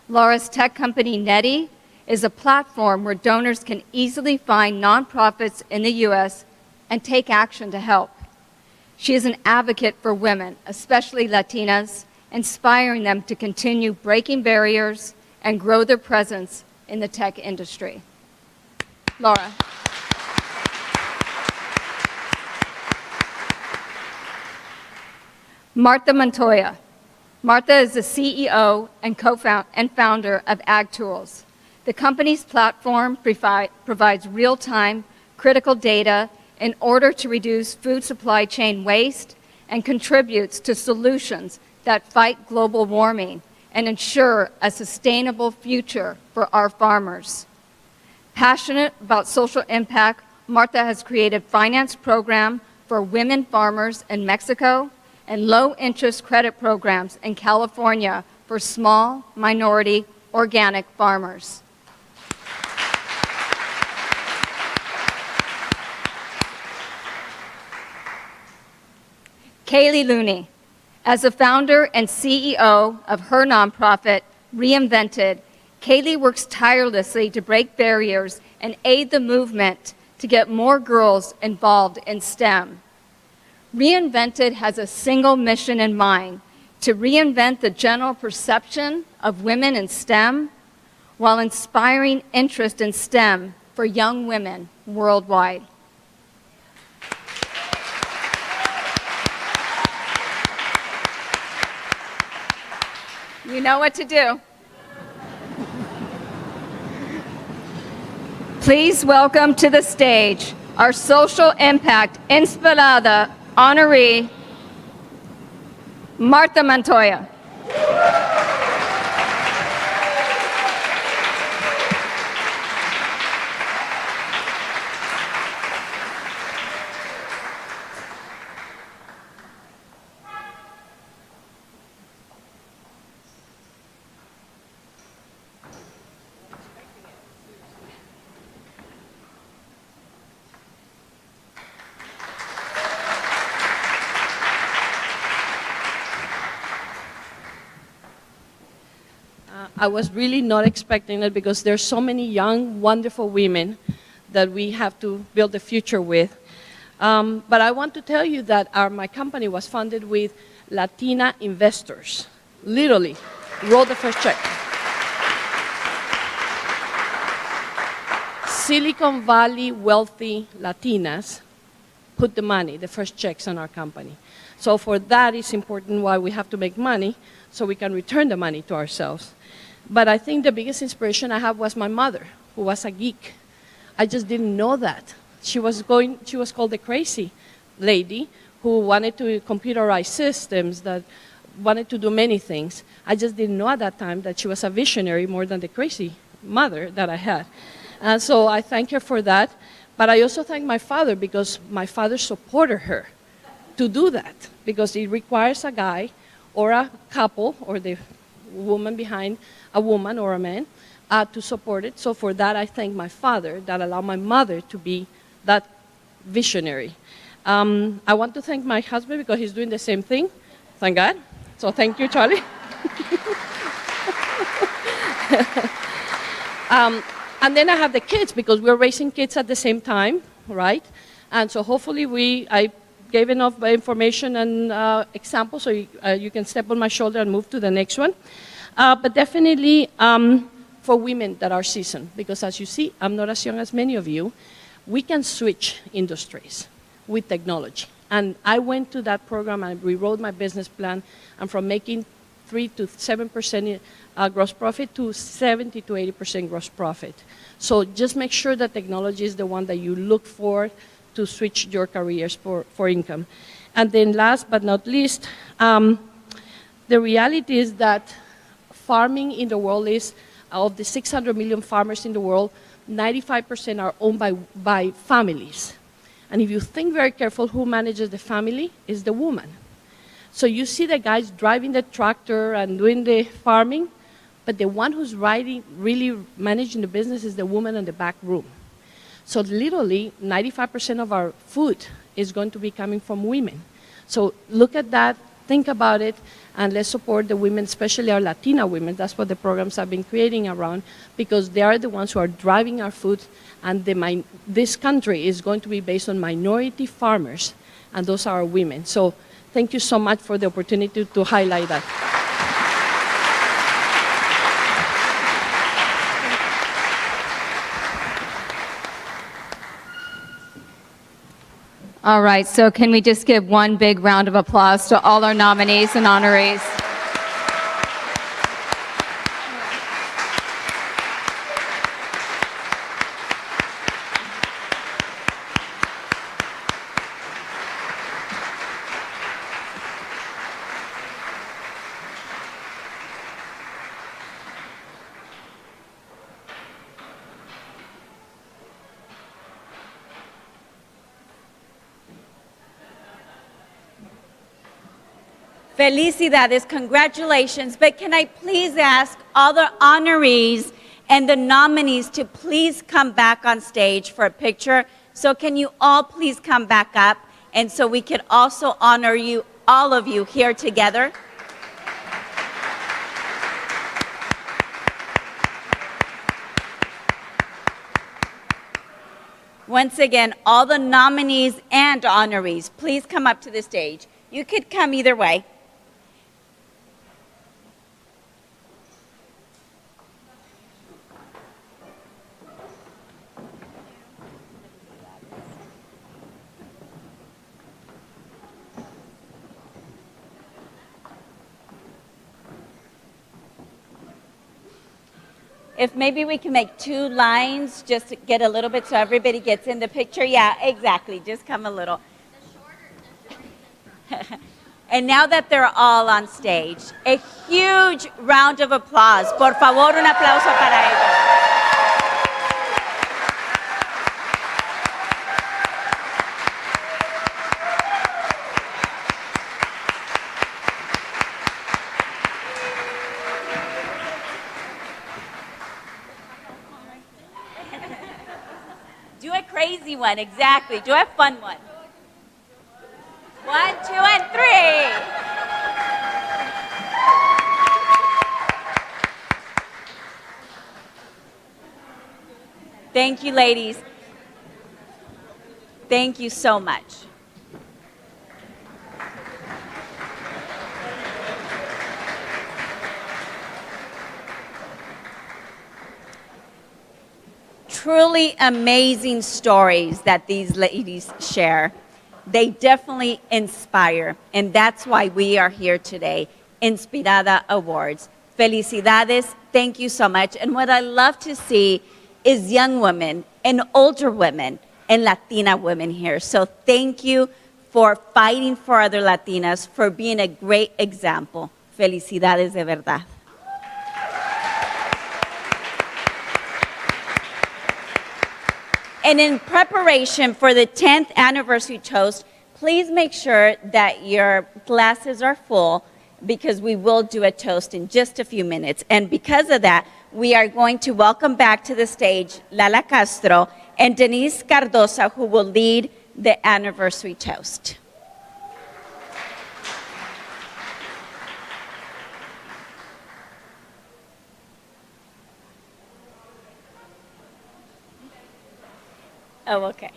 Laura's tech company, Neti, is a platform where donors can easily find nonprofits in the U.S. and take action to help. She is an advocate for women, especially Latinas, inspiring them to continue breaking barriers and grow their presence in the tech industry. Laura. Martha Montoya. Martha is the CEO and founder of AgTools. The company's platform provides real-time, critical data in order to reduce food supply chain waste and contributes to solutions that fight global warming and ensure a sustainable future for our farmers. Passionate about social impact, Martha has created finance program for women farmers in Mexico and low-interest credit programs in California for small, minority, organic farmers. Kaylee Looney. As the founder and CEO of her nonprofit, Reinvented, Kaylee works tirelessly to break barriers and aid the movement to get more girls involved in STEM. Reinvented has a single mission in mind: to reinvent the general perception of women in STEM while inspiring interest in STEM for young women worldwide. You know what to do. Please welcome to the stage our social impact Inspirada Honoree, Martha Montoya. I was really not expecting it because there's so many young, wonderful women that we have to build a future with. But I want to tell you that my company was funded with Latina investors. Literally, wrote the first check. Silicon Valley wealthy Latinas put the money, the first checks on our company. So for that, it's important why we have to make money so we can return the money to ourselves. But I think the biggest inspiration I had was my mother, who was a geek. I just didn't know that. She was called the crazy lady who wanted to computerize systems, that wanted to do many things. I just didn't know at that time that she was a visionary more than the crazy mother that I had. And so I thank her for that. But I also thank my father because my father supported her to do that, because it requires a guy or a couple or the woman behind a woman or a man to support it. So for that, I thank my father that allowed my mother to be that visionary. I want to thank my husband because he's doing the same thing. Thank God. So thank you, Charlie. And then I have the kids because we're raising kids at the same time, right? And so hopefully I gave enough information and examples so you can step on my shoulder and move to the next one. But definitely for women that are seasoned, because as you see, I'm not as young as many of you. We can switch industries with technology. And I went to that program and rewrote my business plan, and from making 3 to 7% gross profit to 70 to 80% gross profit. So just make sure that technology is the one that you look for to switch your careers for income. And then last but not least, the reality is that farming in the world is, of the 600 million farmers in the world, 95% are owned by families. And if you think very careful, who manages the family is the woman. So you see the guys driving the tractor and doing the farming, but the one who's really managing the business is the woman in the back room. So literally, 95% of our food is going to be coming from women. So look at that think about it, and let's support the women, especially our Latina women. That's what the programs have been creating around, because they are the ones who are driving our food, and this country is going to be based on minority farmers, and those are our women. So thank you so much for the opportunity to highlight that. All right, so can we just give one big round of applause to all our nominees and honorees? Felicidades, congratulations. But can I please ask all the honorees and the nominees to please come back on stage for a picture? So can you all please come back up? And so we can also honor you, all of you here together. Once again, all the nominees and honorees, please come up to the stage. You could come either way. If maybe we can make 2 lines, just to get a little bit so everybody gets in the picture. Yeah, exactly. Just come a little. And now that they're all on stage, a huge round of applause. Por favor, un aplauso para ellos. Do a crazy one, exactly. Do a fun one. 1, 2, and 3. Thank you, ladies. Thank you so much. Truly amazing stories that these ladies share. They definitely inspire, and that's why we are here today. Inspirada Awards. Felicidades, thank you so much. And what I love to see is young women and older women and Latina women here. So thank you for fighting for other Latinas, for being a great example. Felicidades de verdad. And in preparation for the 10th anniversary toast, please make sure that your glasses are full, because we will do a toast in just a few minutes. And because of that, we are going to welcome back to the stage Lala Castro and Denise Cardoso, who will lead the anniversary toast. Oh, okay.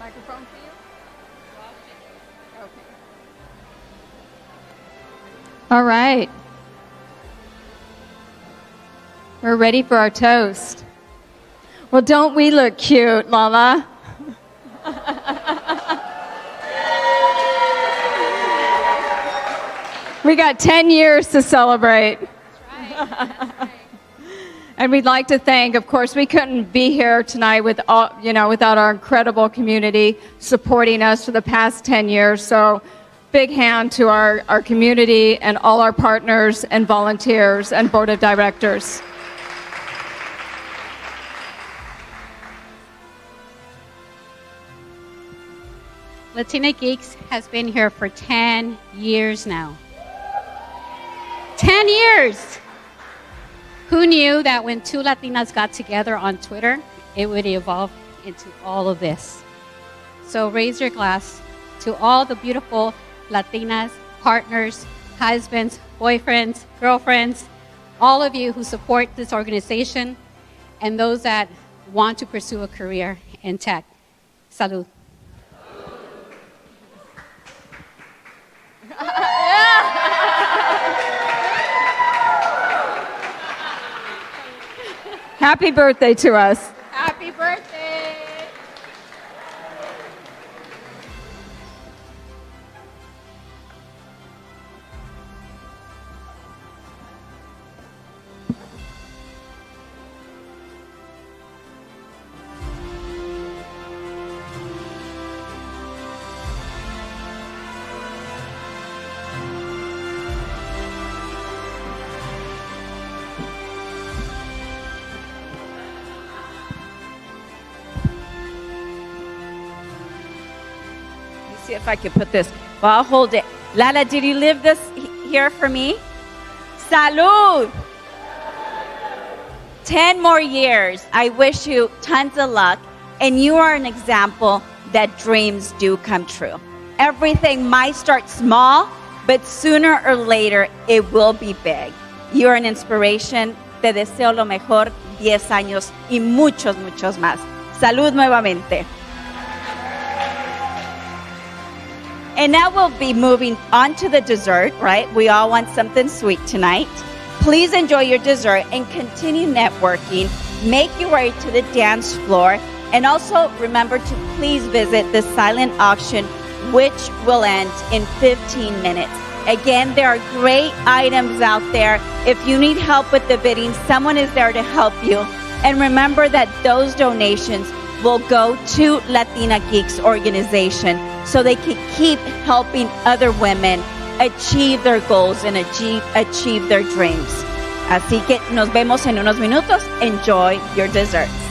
Microphone for you? Okay. All right. We're ready for our toast. Well, don't we look cute, Lala? We got 10 years to celebrate. That's right. And we'd like to thank, of course, we couldn't be here tonight without our incredible community supporting us for the past 10 years. So big hand to our community and all our partners and volunteers and board of directors. Latina Geeks has been here for 10 years now. 10 years! Who knew that when two Latinas got together on Twitter, it would evolve into all of this? So raise your glass to all the beautiful Latinas, partners, husbands, boyfriends, girlfriends, all of you who support this organization, and those that want to pursue a career in tech. Salud. Happy birthday to us. Happy birthday. See if I can put this. Well, I'll hold it. Lala, did you live this here for me? Salud! 10 more years. I wish you tons of luck. And you are an example that dreams do come true. Everything might start small, but sooner or later, it will be big. You are an inspiration. Te deseo lo mejor, 10 años y muchos, muchos más. Salud nuevamente. And now we'll be moving on to the dessert, right? We all want something sweet tonight. Please enjoy your dessert and continue networking. Make your way to the dance floor. And also remember to please visit the silent auction, which will end in 15 minutes. Again, there are great items out there. If you need help with the bidding, someone is there to help you. And remember that those donations will go to Latina Geeks organization so they can keep helping other women achieve their goals and achieve their dreams. Así que nos vemos en unos minutos. Enjoy your desserts.